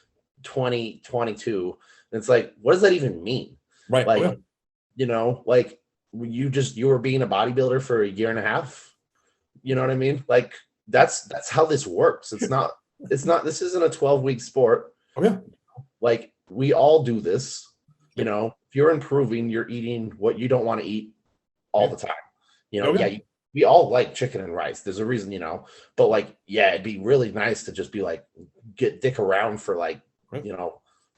2022. And it's like, what does that even mean? Right. Like, you know, like you were being a bodybuilder for a year and a half. You know what I mean? Like, that's how this works. This isn't a 12-week sport. Oh yeah. Like, we all do this, you know. If you're improving, you're eating what you don't want to eat all the time. You know, Okay. we all like chicken and rice. There's a reason, but like, yeah, it'd be really nice to just be like, dick around for like,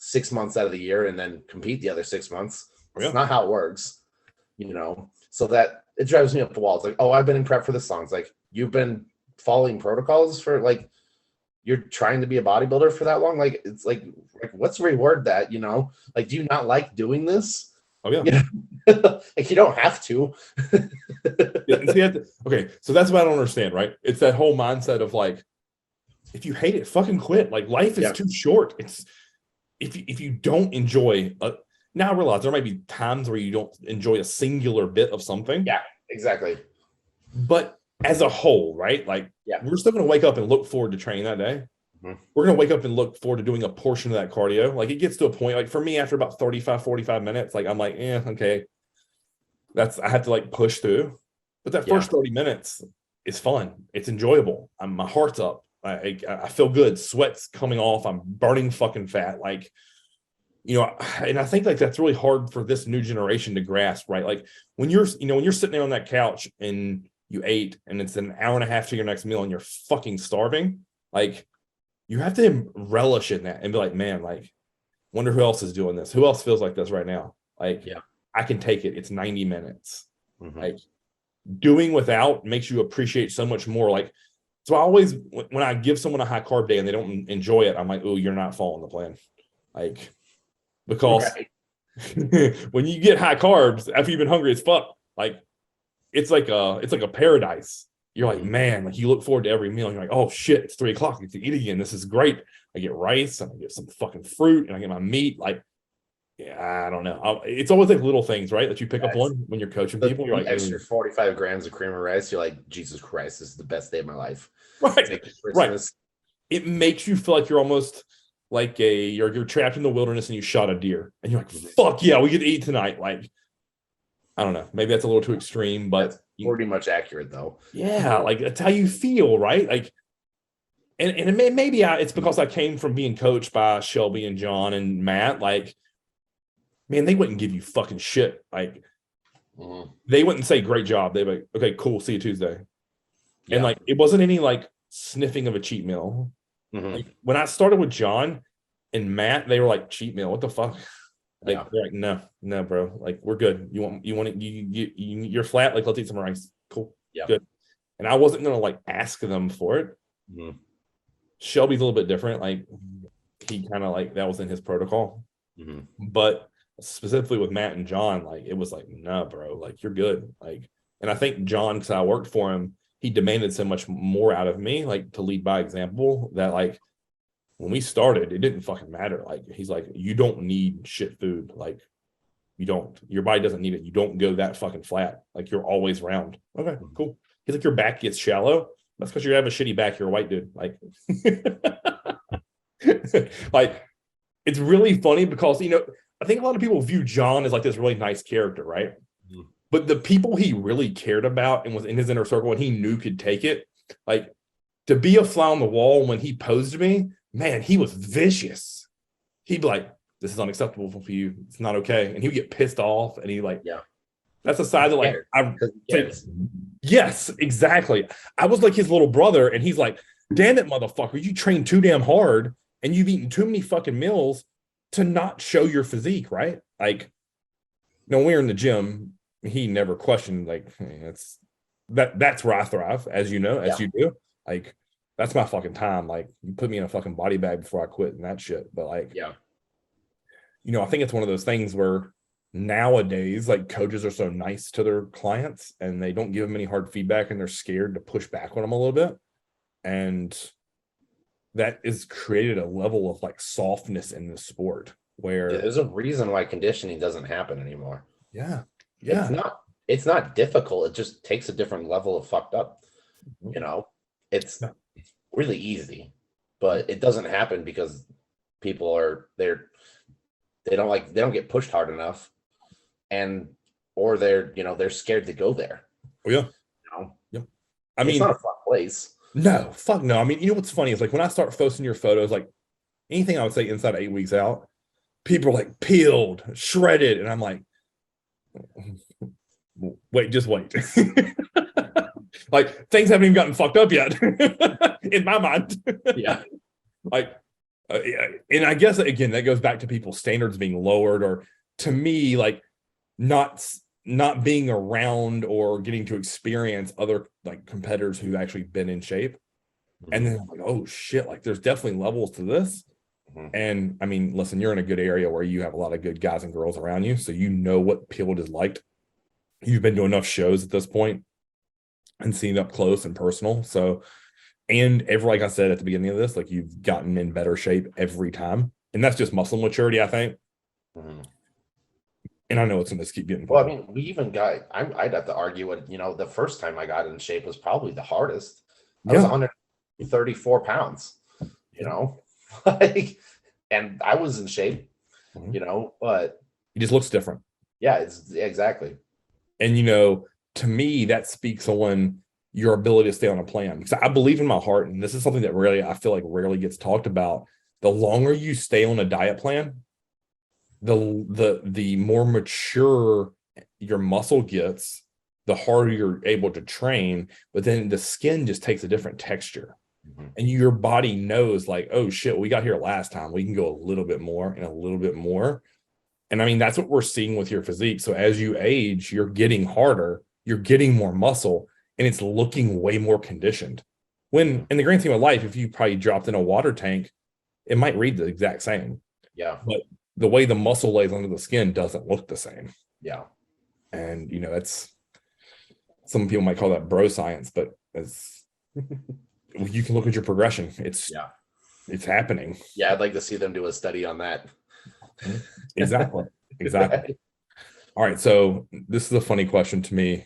6 months out of the year and then compete the other 6 months. It's not how it works, so that it drives me up the wall. It's like, oh, I've been in prep for this long. It's like, you've been following protocols for like, you're trying to be a bodybuilder for that long. Like, it's like let's reward that, like, do you not like doing this? Oh yeah. Like, you don't have to. Okay, so that's what I don't understand, right? It's that whole mindset of like, if you hate it, fucking quit. Like, life is too short. It's if you don't enjoy now I realize there might be times where you don't enjoy a singular bit of something. Yeah, exactly. But as a whole, right? Like, we're still going to wake up and look forward to training that day. We're going to wake up and look forward to doing a portion of that cardio. Like, it gets to a point, like for me, after about 35, 45 minutes, like I'm like, okay, I have to like push through. But that first 30 minutes is fun. It's enjoyable. My heart's up. I feel good. Sweat's coming off. I'm burning fucking fat. Like, and I think like that's really hard for this new generation to grasp, right? Like when you're sitting there on that couch and you ate and it's an hour and a half to your next meal and you're fucking starving, like you have to relish in that and be like, man, like, wonder who else is doing this? Who else feels like this right now? Like, I can take it. It's 90 minutes. Like, doing without makes you appreciate so much more. Like, so I always, when I give someone a high carb day and they don't enjoy it, I'm like, oh, you're not following the plan. Like, because when you get high carbs after you've been hungry as fuck, like it's like a paradise. You're like, man, like you look forward to every meal. And you're like, oh shit, it's 3 o'clock. I get to eat again. This is great. I get rice and I get some fucking fruit and I get my meat. Like, I don't know. It's always like little things, right? That you pick up on when you're coaching people. You're like, extra 45 grams of cream of rice. You're like, Jesus Christ, this is the best day of my life. Right. Right. It makes you feel like you're almost like you're trapped in the wilderness and you shot a deer and you're like, fuck yeah, we get to eat tonight. Like, I don't know. Maybe that's a little too extreme, but that's pretty much accurate though. Yeah. Like, that's how you feel, right? Like, and maybe it's because I came from being coached by Shelby and John and Matt. Like, man, they wouldn't give you fucking shit. Like, they wouldn't say great job. They'd be like, okay, cool, see you Tuesday. And like, it wasn't any like sniffing of a cheat meal. Like, when I started with John and Matt, they were like, cheat meal, what the fuck? Like, they're like, no, bro. Like, we're good. You want it? You're flat. Like, let's eat some rice. Cool. Yeah. Good. And I wasn't gonna like ask them for it. Shelby's a little bit different. Like, he kind of like that was in his protocol. But specifically with Matt and John, like, it was like, nah, bro. Like, you're good. Like, and I think John, because I worked for him, he demanded so much more out of me, like, to lead by example, that like when we started, it didn't fucking matter. Like, he's like, you don't need shit food. Like, you don't. Your body doesn't need it. You don't go that fucking flat. Like, you're always round. Okay, cool. He's like, your back gets shallow. That's because you have a shitty back. You're a white dude. Like, like, it's really funny because, I think a lot of people view John as like this really nice character, right? But the people he really cared about and was in his inner circle and he knew could take it, like, to be a fly on the wall when he posed me, man, he was vicious. He'd be like, this is unacceptable for you. It's not okay. And he would get pissed off and he like, that's a side that like, yes, exactly. I was like his little brother and he's like, damn it, motherfucker, you train too damn hard and you've eaten too many fucking meals to not show your physique, right? Like, when we were in the gym, he never questioned, like, hey, that's where I thrive, as you know, as you do. Like, that's my fucking time. Like, you put me in a fucking body bag before I quit and that shit. But like, I think it's one of those things where nowadays, like, coaches are so nice to their clients and they don't give them any hard feedback and they're scared to push back on them a little bit. And that has created a level of like softness in the sport where there's a reason why conditioning doesn't happen anymore. Yeah. It's not difficult. It just takes a different level of fucked up. It's really easy, but it doesn't happen because people they don't get pushed hard enough, or they're scared to go there. Oh yeah. I mean, it's not a fun place. No, fuck no. I mean, what's funny is like when I start posting your photos, like anything I would say inside of 8 weeks out, people are like peeled, shredded, and I'm like, wait, just wait. Like things haven't even gotten fucked up yet in my mind. Yeah. Like, and I guess again that goes back to people's standards being lowered, or to me, like not being around or getting to experience other like competitors who've actually been in shape. And then I'm like, oh shit, like there's definitely levels to this. And I mean, listen, you're in a good area where you have a lot of good guys and girls around you, so you know what peeled is like. You've been to enough shows at this point and seen it up close and personal. So, and like I said at the beginning of this, like you've gotten in better shape every time, and that's just muscle maturity, I think. And I know it's going to keep getting. Well, I mean, we even got. I'd have to argue it. You know, the first time I got in shape was probably the hardest. I was 134 pounds. You know, like, and I was in shape. You know, but it just looks different. Yeah, it's exactly. And you know, to me, that speaks on your ability to stay on a plan. Because I believe in my heart, and this is something that really I feel like rarely gets talked about. The longer you stay on a diet plan, the more mature your muscle gets, the harder you're able to train, but then the skin just takes a different texture. And your body knows like, oh shit, we got here last time, we can go a little bit more and a little bit more. And I mean, that's what we're seeing with your physique. So as you age, you're getting harder, you're getting more muscle, and it's looking way more conditioned. When in the grand scheme of life, if you probably dropped in a water tank, it might read the exact same. Yeah. But the way the muscle lays under the skin doesn't look the same. Yeah. And, you know, that's, some people might call that bro science, but as you can look at your progression, it's happening. Yeah. I'd like to see them do a study on that. Exactly. All right. So this is a funny question to me,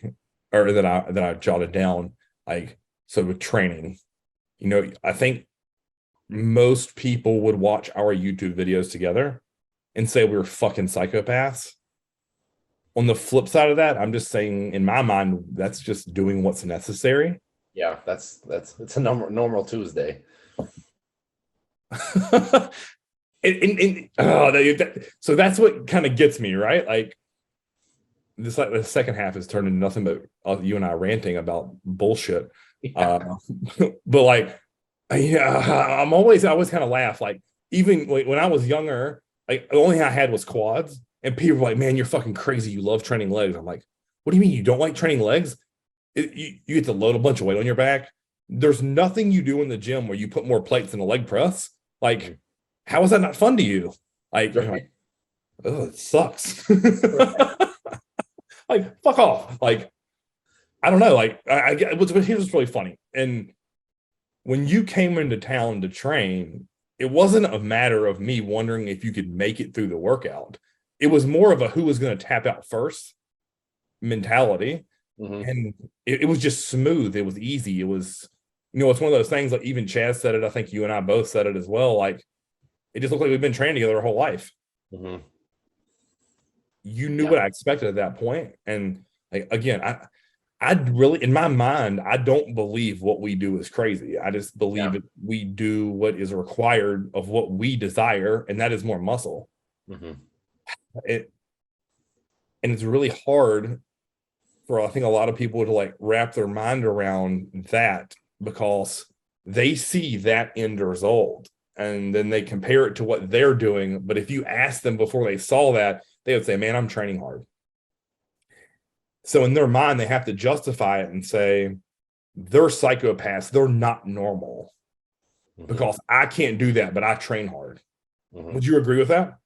or that I jotted down. Like, so with training, you know, I think most people would watch our YouTube videos together and say we were fucking psychopaths. On the flip side of that, I'm just saying, in my mind, that's just doing what's necessary. Yeah, it's a normal Tuesday. So that's what kind of gets me, right? Like this, like the second half has turned into nothing but you and I ranting about bullshit. Yeah. But like, yeah, I always kind of laugh. Like even when I was younger, like the only thing I had was quads, and people were like, "Man, you're fucking crazy. You love training legs." I'm like, "What do you mean you don't like training legs? You get to load a bunch of weight on your back. There's nothing you do in the gym where you put more plates in a leg press. Like, how is that not fun to you? Like, oh, it sucks. Like, fuck off. Like, I don't know. Like, here's what's really funny. And when you came into town to train, it wasn't a matter of me wondering if you could make it through the workout. It was more of a who was going to tap out first mentality. And it was just smooth. It was easy. It was, you know, it's one of those things, like even Chaz said it. I think you and I both said it as well. Like, it just looked like we've been training together our whole life. You knew what I expected at that point. And like, again, I really, in my mind, I don't believe what we do is crazy. I just believe that we do what is required of what we desire, and that is more muscle. And it's really hard for, I think, a lot of people to like wrap their mind around that, because they see that end result and then they compare it to what they're doing. But if you ask them before they saw that, they would say, "Man, I'm training hard." So in their mind, they have to justify it and say, they're psychopaths. They're not normal because I can't do that, but I train hard. Would you agree with that?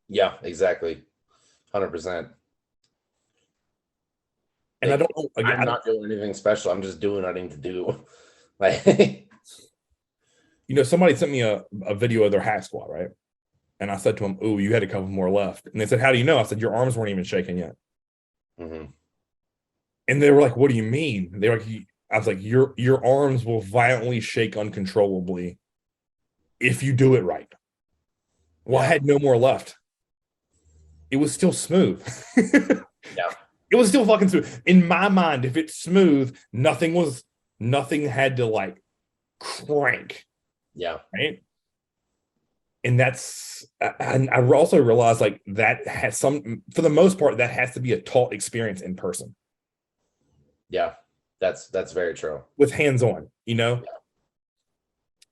Yeah, exactly. 100%. And I don't know. I'm not doing anything special. I'm just doing what I need to do. Like, you know, somebody sent me a video of their hack squat, right? And I said to them, "Oh, you had a couple more left." And they said, "How do you know?" I said, "Your arms weren't even shaking yet." And they were like, "What do you mean?" They were like, I was like, your arms will violently shake uncontrollably if you do it right. Well, I had no more left. It was still smooth. It was still fucking smooth. In my mind, if it's smooth, nothing had to like crank. Yeah. Right. And I also realized like that has for the most part, that has to be a taught experience in person. Yeah, that's very true. With hands-on, Yeah.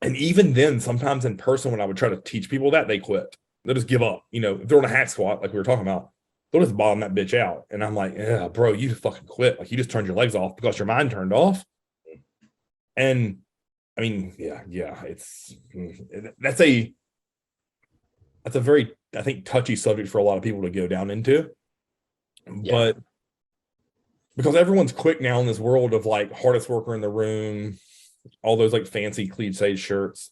And even then, sometimes in person, when I would try to teach people that, they quit. They'll just give up. If they're on a hack squat, like we were talking about, they'll just bottom that bitch out. And I'm like, yeah, bro, you just fucking quit. Like you just turned your legs off because your mind turned off. And I mean, yeah, that's a very, I think, touchy subject for a lot of people to go down into. Yeah. But because everyone's quick now in this world of like hardest worker in the room, all those like fancy cliche shirts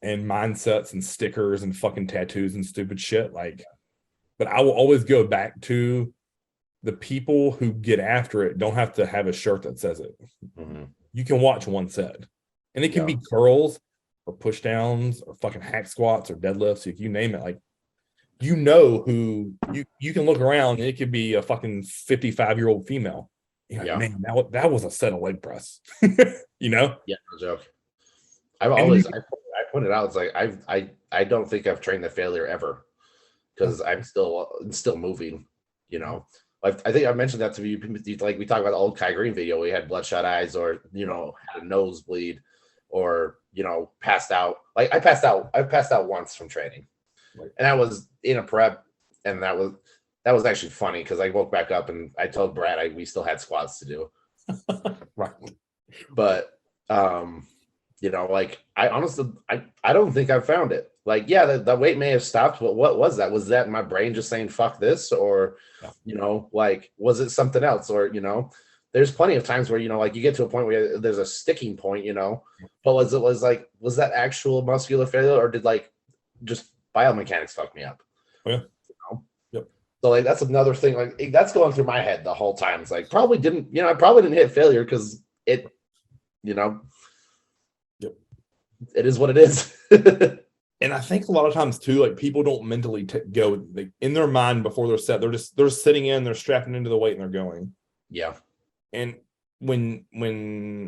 and mindsets and stickers and fucking tattoos and stupid shit. Like, but I will always go back to the people who get after it don't have to have a shirt that says it. Mm-hmm. You can watch one set, and it can be curls or push downs or fucking hack squats or deadlifts. If you name it, like, who you can look around and it could be a fucking 55-year-old female. You're like, man, that was a set of leg press. Yeah, no joke. I pointed out, it's like I don't think I've trained the failure ever, because I'm still moving. Like I think I mentioned that to you. Like we talked about the old Kai Green video. We had bloodshot eyes, or had a nosebleed, or passed out. Like I passed out once from training, and that was in a prep, and that was actually funny because I woke back up and I told Brad we still had squats to do. Right. But like I honestly I don't think I've found it. Like, yeah, the weight may have stopped, but what was that? Was that my brain just saying fuck this? Or like, was it something else? Or there's plenty of times where like you get to a point where there's a sticking point, but was that actual muscular failure, or did like just biomechanics fuck me up? Oh, yeah. Yep. So like that's another thing, like that's going through my head the whole time. It's like I probably didn't hit failure because it it is what it is. And I think a lot of times too, like people don't mentally go like, in their mind before they're set. They're sitting in, they're strapping into the weight, and they're going. Yeah. And when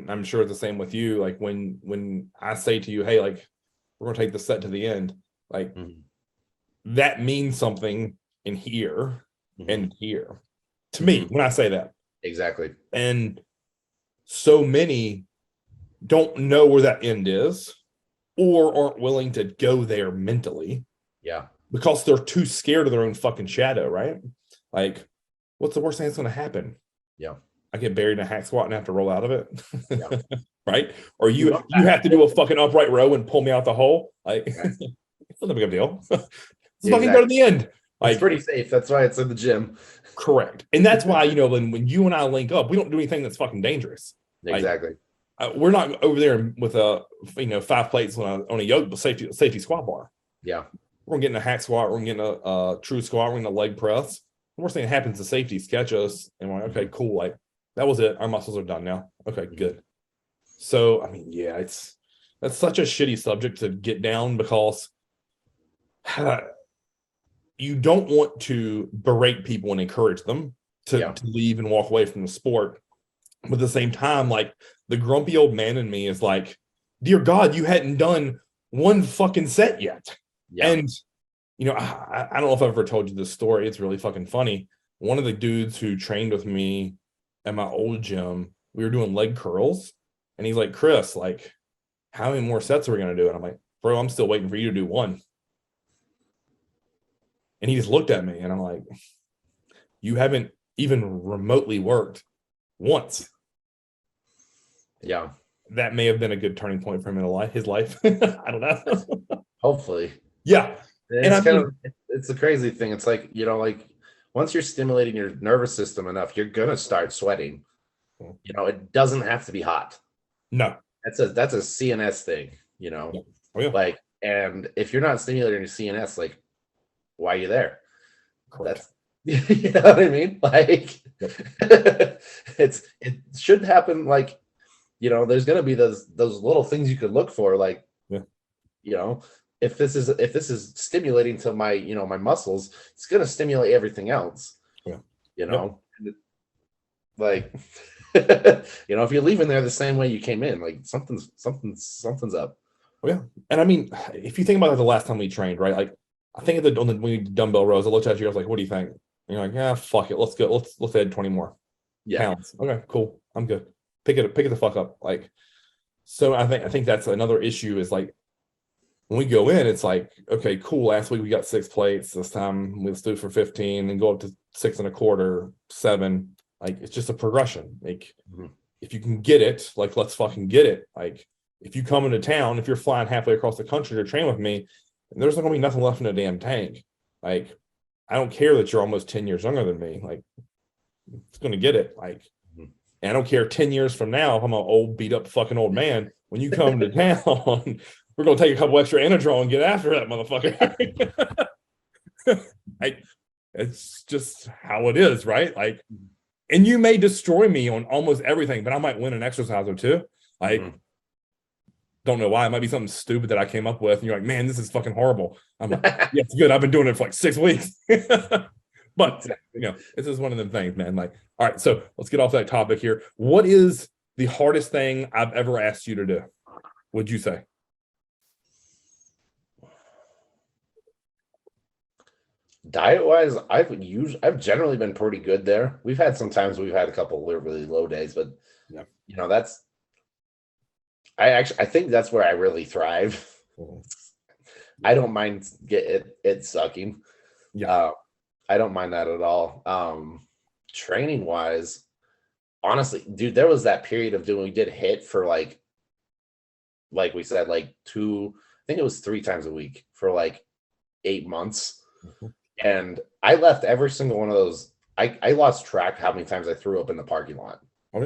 I'm sure it's the same with you, like when I say to you, hey, like we're gonna take the set to the end, like that means something in here and here to me when I say that. Exactly. And so many don't know where that end is, or aren't willing to go there mentally. Yeah. Because they're too scared of their own fucking shadow, right? Like, what's the worst thing that's going to happen? Yeah. I get buried in a hack squat and have to roll out of it. Yeah. Right? Or you have to do a fucking upright row and pull me out the hole. Like, it's not a big deal. It's fucking go to the end. Like, it's pretty safe. That's why it's in the gym. Correct. And that's why, when you and I link up, we don't do anything that's fucking dangerous. Exactly. We're not over there with 5 plates on a yoke safety squat bar. Yeah. We're getting a hack squat. We're getting a true squat. We're getting a leg press. The worst thing that happens is safeties catch us, and we're like, okay, cool. Like that was it. Our muscles are done now. Okay, good. So I mean, yeah, that's such a shitty subject to get down because you don't want to berate people and encourage them to leave and walk away from the sport. But at the same time, like the grumpy old man in me is like, dear God, you hadn't done one fucking set yet. Yeah. And, I don't know if I've ever told you this story. It's really fucking funny. One of the dudes who trained with me at my old gym, we were doing leg curls. And he's like, Chris, like, how many more sets are we going to do? And I'm like, bro, I'm still waiting for you to do one. And he just looked at me and I'm like, you haven't even remotely worked once. Yeah. That may have been a good turning point for him in his life. I don't know. Hopefully. Yeah. It's a crazy thing. It's like, like once you're stimulating your nervous system enough, you're going to start sweating. It doesn't have to be hot. No. That's a CNS thing, Oh, yeah. Like, and if you're not stimulating your CNS, like, why are you there? Correct. You know what I mean? Like, it should happen. Like, there's going to be those little things you could look for. Like, if this is stimulating to my, my muscles, it's going to stimulate everything else. Yeah. Like, if you're leaving there the same way you came in, like something's up. Oh, yeah. And I mean, if you think about it, the last time we trained, right? Like, I think when we did dumbbell rows, I looked at you, I was like, what do you think? And you're like, yeah, fuck it. Let's go. Let's add 20 more Yeah. pounds. Okay, cool. I'm good. Pick it the fuck up. Like, so I think that's another issue is like when we go in, it's like, okay, cool. Last week we got 6 plates. This time let's do it for 15 and go up to 6.25, 7. Like, it's just a progression. Like, if you can get it, like, let's fucking get it. Like, if you come into town, if you're flying halfway across the country to train with me, there's not gonna be nothing left in the damn tank. Like, I don't care that you're almost 10 years younger than me. Like, it's gonna get it. Like, and I don't care 10 years from now if I'm an old, beat up fucking old man. When you come to town, we're gonna take a couple extra Anadrol and get after that motherfucker. It's just how it is, right? Like, and you may destroy me on almost everything, but I might win an exercise or two. Like, don't know why. It might be something stupid that I came up with, and you're like, man, this is fucking horrible. I'm like, yeah, it's good. I've been doing it for like 6 weeks. But this is one of them things, man. Like, all right, so let's get off that topic here. What is the hardest thing I've ever asked you to do? What'd you say? Diet wise, I've generally been pretty good there. We've had some times we've had a couple really low days, but that's I think that's where I really thrive. I don't mind it sucking. Yeah. I don't mind that at all. Training wise, honestly, dude, there was that period of we did HIIT for like we said, like I think it was 3 times a week for like 8 months. And I left every single one of those. I lost track how many times I threw up in the parking lot. Oh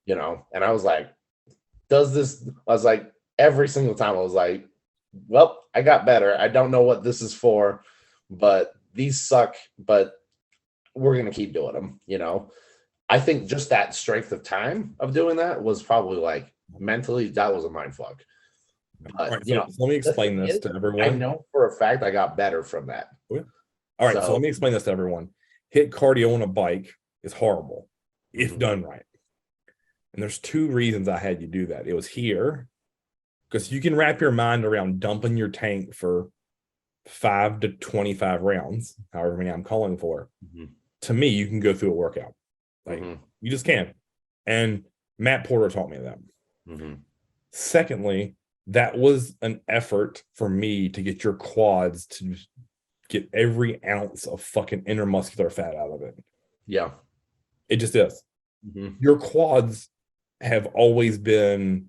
yeah. And I was like, every single time I was like, well, I got better. I don't know what this is for, but these suck, but we're going to keep doing them. I think just that strength of time of doing that was probably like mentally, that was a mind fuck. But, right, so let me explain this to everyone. I know for a fact I got better from that. Oh, yeah. All right, so let me explain this to everyone. HIIT cardio on a bike is horrible if done right. And there's 2 reasons I had you do that. It was here, because you can wrap your mind around dumping your tank for 5 to 25 rounds, however many I'm calling for. To me, you can go through a workout. Like, you just can. And Matt Porter taught me that. Secondly, that was an effort for me to get your quads to get every ounce of fucking intermuscular fat out of it. Yeah. It just is. Your quads have always been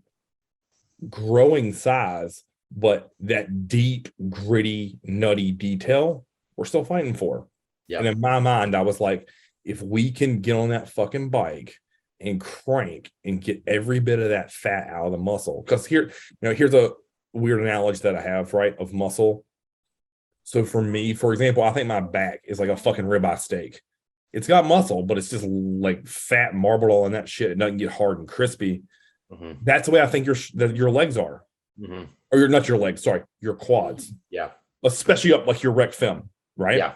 growing size, but that deep, gritty, nutty detail, we're still fighting for. Yeah. And in my mind, I was like, if we can get on that fucking bike and crank and get every bit of that fat out of the muscle, because here's a weird analogy that I have, right, of muscle. So for me, for example, I think my back is like a fucking ribeye steak. It's got muscle, but it's just like fat marbled all in that shit. It doesn't get hard and crispy. That's the way I think your legs are. Or not your legs, sorry, your quads. Yeah. Especially up like your rec fem, right? Yeah.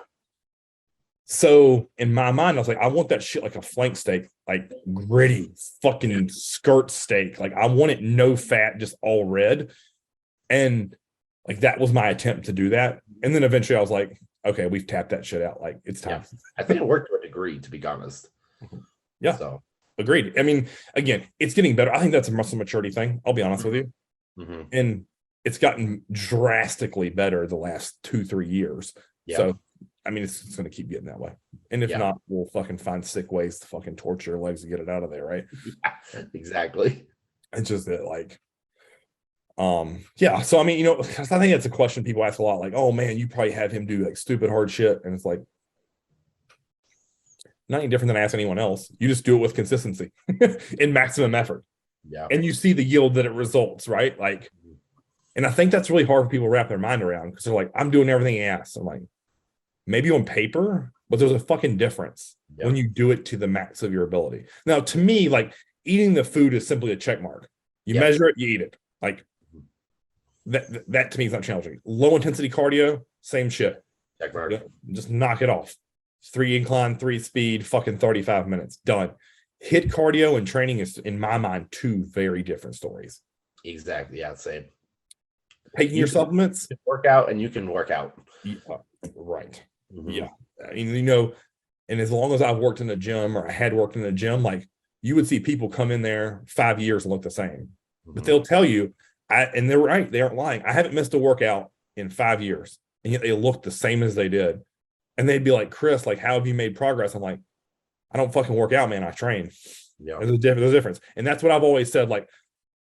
So in my mind, I was like, I want that shit like a flank steak, like gritty fucking skirt steak. Like, I want it no fat, just all red. And like, that was my attempt to do that. And then eventually I was like, okay, we've tapped that shit out. Like, it's time. Yeah. I think it worked to a degree, to be honest. Yeah. So agreed. I mean, again, it's getting better. I think that's a muscle maturity thing. I'll be honest with you. And it's gotten drastically better the last 2-3 years. Yeah. So, I mean, it's going to keep getting that way. And if not, we'll fucking find sick ways to fucking torture your legs to get it out of there, right? Yeah, exactly. It's just that, like, yeah. So, I mean, I think that's a question people ask a lot. Like, oh, man, you probably have him do, like, stupid hard shit. And it's like, not any different than ask anyone else. You just do it with consistency and maximum effort. Yeah. And you see the yield that it results, right? Like, and I think that's really hard for people to wrap their mind around, because they're like, I'm doing everything he asks. I'm like, maybe on paper, but there's a fucking difference when you do it to the max of your ability. Now, to me, like, eating the food is simply a check mark. You measure it, you eat it. Like, that to me is not challenging. Low intensity cardio, same shit. Check mark. Just knock it off. 3 incline, 3 speed, fucking 35 minutes. Done. HIIT cardio and training is, in my mind, 2 very different stories. Exactly. Yeah, same. taking your supplements, work out, and you can work out. Yeah, right. Mm-hmm. Yeah. I mean, and as long as I've worked in a gym or I had worked in a gym, like you would see people come in there 5 years and look the same, but they'll tell you, and they're right. They aren't lying. I haven't missed a workout in 5 years, and yet they look the same as they did. And they'd be like, Chris, like, how have you made progress? I'm like, I don't fucking work out, man. I train. Yeah. There's a difference. And that's what I've always said. Like,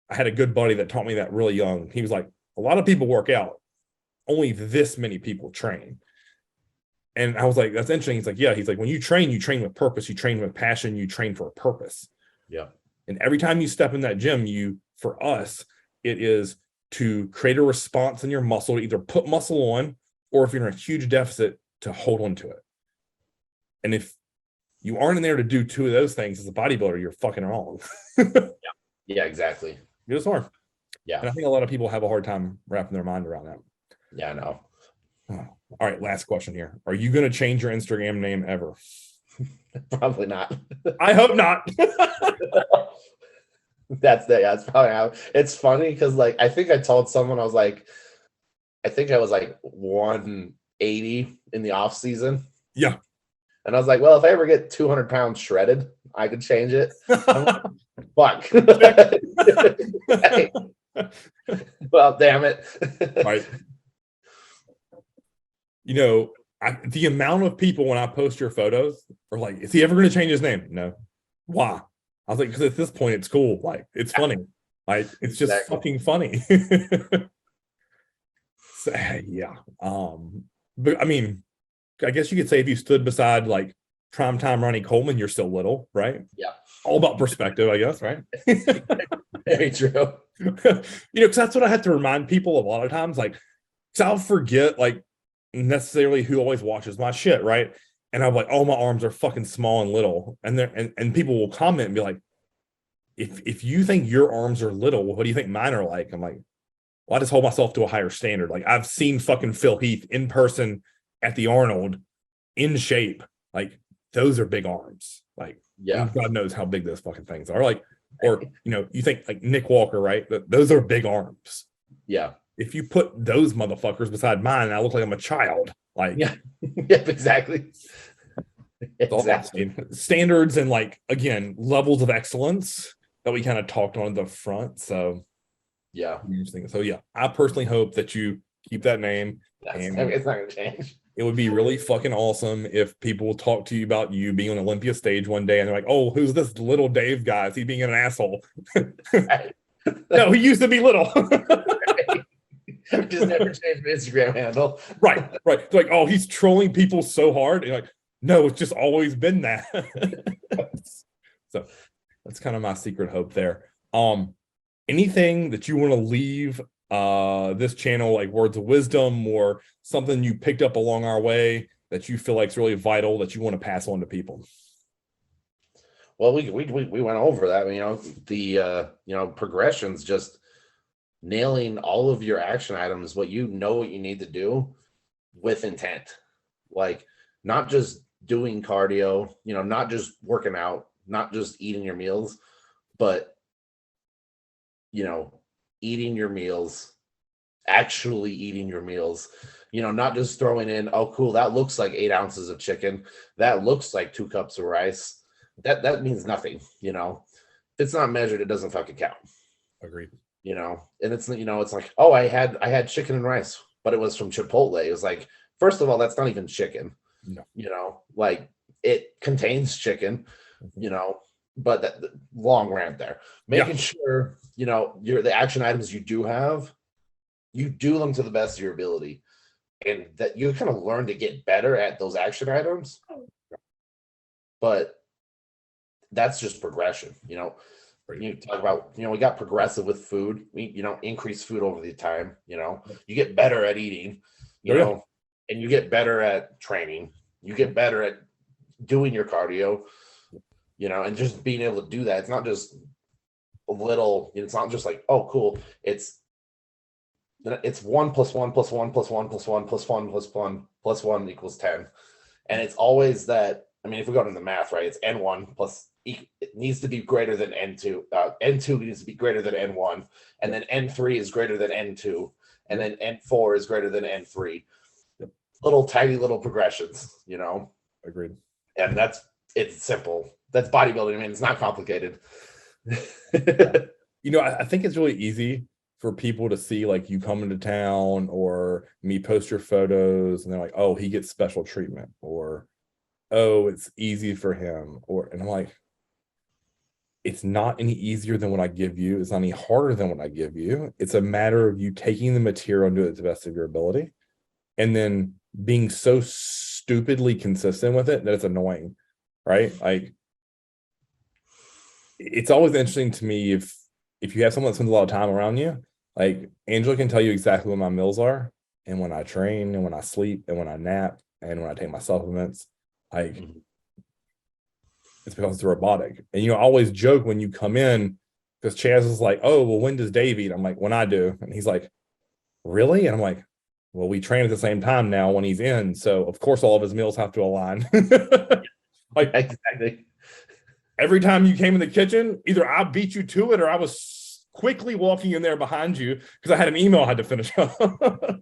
I had a good buddy that taught me that really young. He was like, a lot of people work out. Only this many people train. And I was like, that's interesting. He's like, yeah. He's like, when you train with purpose. You train with passion. You train for a purpose. Yeah. And every time you step in that gym, for us, it is to create a response in your muscle to either put muscle on, or if you're in a huge deficit, to hold on to it. And if you aren't in there to do two of those things as a bodybuilder, you're fucking wrong. Yeah, exactly. You're just wrong. Yeah. And I think a lot of people have a hard time wrapping their mind around that. Yeah, I know. Oh. All right, last question here. Are you going to change your Instagram name ever? Probably not. I hope not. That's probably how. It's funny because, like, I think I told someone I was like 180 in the off season. Yeah. And I was like, well, if I ever get 200 pounds shredded, I could change it. Fuck. Well, damn it. Right. The amount of people when I post your photos are like, is he ever going to change his name? No. Why? I was like, because at this point it's cool. Like, it's funny. Like, it's just fucking funny. So, yeah. But I mean, I guess you could say if you stood beside like primetime Ronnie Coleman, you're still little, right? Yeah. All about perspective, I guess, right? Very true. Because that's what I have to remind people a lot of times. Like, because I'll forget like necessarily who always watches my shit, right? And I'm like, oh, my arms are fucking small and little. And and people will comment and be like, if you think your arms are little, what do you think mine are like? I'm like, well, I just hold myself to a higher standard. Like, I've seen fucking Phil Heath in person at the Arnold in shape. Like, those are big arms. Like, yeah, God knows how big those fucking things are. Like, or you think like Nick Walker, right? Those are big arms. Yeah. If you put those motherfuckers beside mine, I look like I'm a child. Like, yeah, yep, exactly. Exactly. Standards and, like, again, levels of excellence that we kind of talked on the front. So yeah, interesting. So yeah, I personally hope that you keep that name. And it's not gonna change. It would be really fucking awesome if people talk to you about you being on Olympia stage one day and they're like, oh, who's this little Dave guy? Is he being an asshole? No, he used to be little. Just never changed my Instagram handle. Right. It's like, oh, he's trolling people so hard. And like, no, it's just always been that. So that's kind of my secret hope there. Anything that you want to leave this channel, like words of wisdom or something you picked up along our way that you feel like is really vital that you want to pass on to people? Well, we went over that. The progressions, just nailing all of your action items, what you need to do with intent, like not just doing cardio, not just working out, not just eating your meals, but eating your meals, actually eating your meals, not just throwing in, oh, cool, that looks like 8 ounces of chicken, that looks like 2 cups of rice. That means nothing. If it's not measured, it doesn't fucking count. Agreed. And it's it's like, oh, I had chicken and rice, but it was from Chipotle. It was like, first of all, that's not even chicken. No. Like, it contains chicken, but that long rant there. Making sure the action items you do have, you do them to the best of your ability, and that you kind of learn to get better at those action items. But that's just progression. You talk about, we got progressive with food. We, increase food over the time. You get better at eating, and you get better at training. You get better at doing your cardio, and just being able to do that. It's not just a little. It's not just like, oh, cool. It's 1 + 1 + 1 + 1 + 1 + 1 + 1 + 1 = 10, and it's always that. I mean, if we go into the math, right, it's N1 + it needs to be greater than N2. N2 needs to be greater than N1, and then N3 is greater than N2, and then N4 is greater than N3. Little tiny little progressions, you know. Agreed. And it's simple. That's bodybuilding. I mean, it's not complicated. You know, I think it's really easy for people to see like you come into town or me post your photos and they're like, oh, he gets special treatment, or oh, it's easy for him, and I'm like, it's not any easier than what I give you. It's not any harder than what I give you. It's a matter of you taking the material and do it to the best of your ability, and then being so stupidly consistent with it that it's annoying, right? Like, it's always interesting to me if you have someone that spends a lot of time around you. Like, Angela can tell you exactly what my meals are, and when I train, and when I sleep, and when I nap, and when I take my supplements. Like, it's because it's robotic. And I always joke when you come in, because Chaz is like, oh, well, when does Dave eat? I'm like, when I do. And he's like, really? And I'm like, well, we train at the same time now when he's in, so of course all of his meals have to align. Like, exactly. Every time you came in the kitchen, either I beat you to it or I was quickly walking in there behind you because I had an email I had to finish up.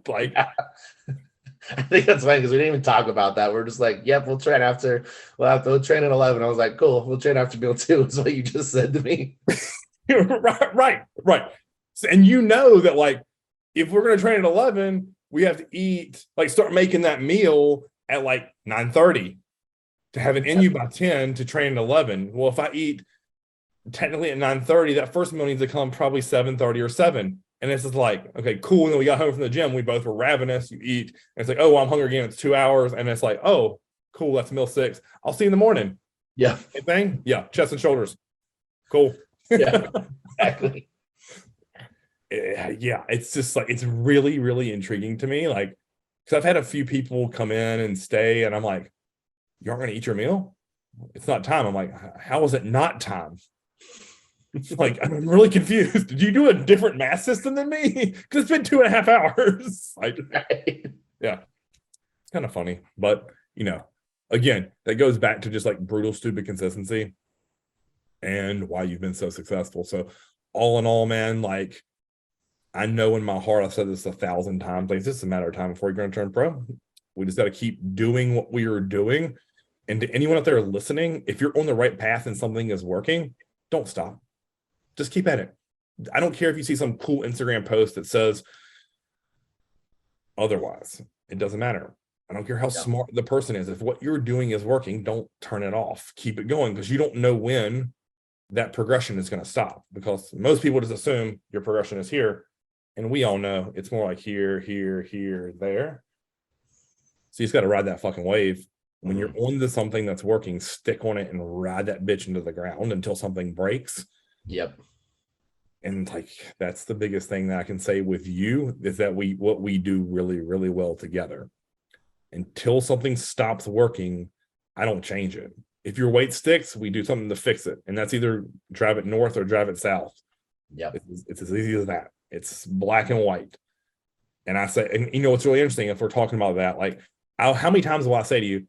Like, I think that's funny because we didn't even talk about that. We're just like, yep, we'll train after. We'll train at 11. I was like, cool, we'll train after meal 2 is what you just said to me. right. So, and you know that, like, if we're going to train at 11, we have to eat, like, start making that meal at like 9:30 to have it in you by 10 to train at 11. Well, if I eat technically at 9:30, that first meal needs to come probably 7:30 or 7. And it's just like, okay, cool. And then we got home from the gym. We both were ravenous. You eat. And it's like, oh, well, I'm hungry again. It's 2 hours. And it's like, oh, cool. That's meal 6. I'll see you in the morning. Yeah. Same thing? Yeah. Chest and shoulders. Cool. Yeah, exactly. Yeah. It's just like, it's really, really intriguing to me. Like, because I've had a few people come in and stay, and I'm like, you aren't going to eat your meal? It's not time. I'm like, how is it not time? Like, I'm really confused. Did you do a different math system than me? Because it's been 2.5 hours. Like, yeah, it's kind of funny. But, again, that goes back to just like brutal, stupid consistency and why you've been so successful. So all in all, man, like, I know in my heart, I've said this 1,000 times, like, it's just a matter of time before you're going to turn pro. We just got to keep doing what we are doing. And to anyone out there listening, if you're on the right path and something is working, don't stop. Just keep at it. I don't care if you see some cool Instagram post that says otherwise. It doesn't matter. I don't care how smart the person is. If what you're doing is working, don't turn it off. Keep it going, because you don't know when that progression is going to stop, because most people just assume your progression is here. And we all know it's more like here, here, here, there. So you just got to ride that fucking wave. When you're onto something that's working, stick on it and ride that bitch into the ground until something breaks. Yep. And like, that's the biggest thing that I can say with you, is that what we do really, really well together. Until something stops working, I don't change it. If your weight sticks, we do something to fix it. And that's either drive it north or drive it south. Yep. It's as easy as that. It's black and white. And I say, and what's really interesting, if we're talking about that, like, how many times will I say to you,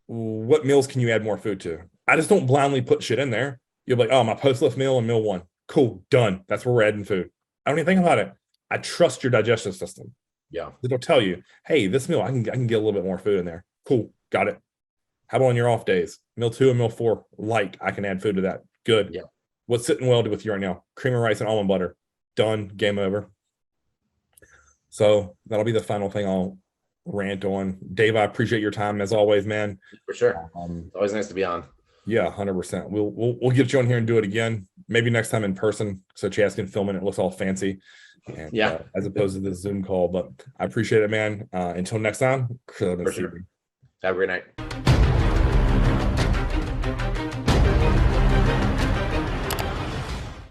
what meals can you add more food to? I just don't blindly put shit in there. You'll be like, oh, my post-lift meal and meal 1. Cool, done. That's where we're adding food. I don't even think about it. I trust your digestive system. Yeah. It'll tell you, hey, this meal, I can get a little bit more food in there. Cool, got it. How about on your off days? Meal 2 and meal 4, light. I can add food to that. Good. Yeah. What's sitting well with you right now? Cream of rice and almond butter. Done. Game over. So that'll be the final thing I'll rant on. Dave, I appreciate your time as always, man. For sure. It's always nice to be on. Yeah, 100%. We'll get you on here and do it again. Maybe next time in person, so Chaz can film it. It looks all fancy, and, as opposed to the Zoom call. But I appreciate it, man. Until next time. For sure. Have a great night.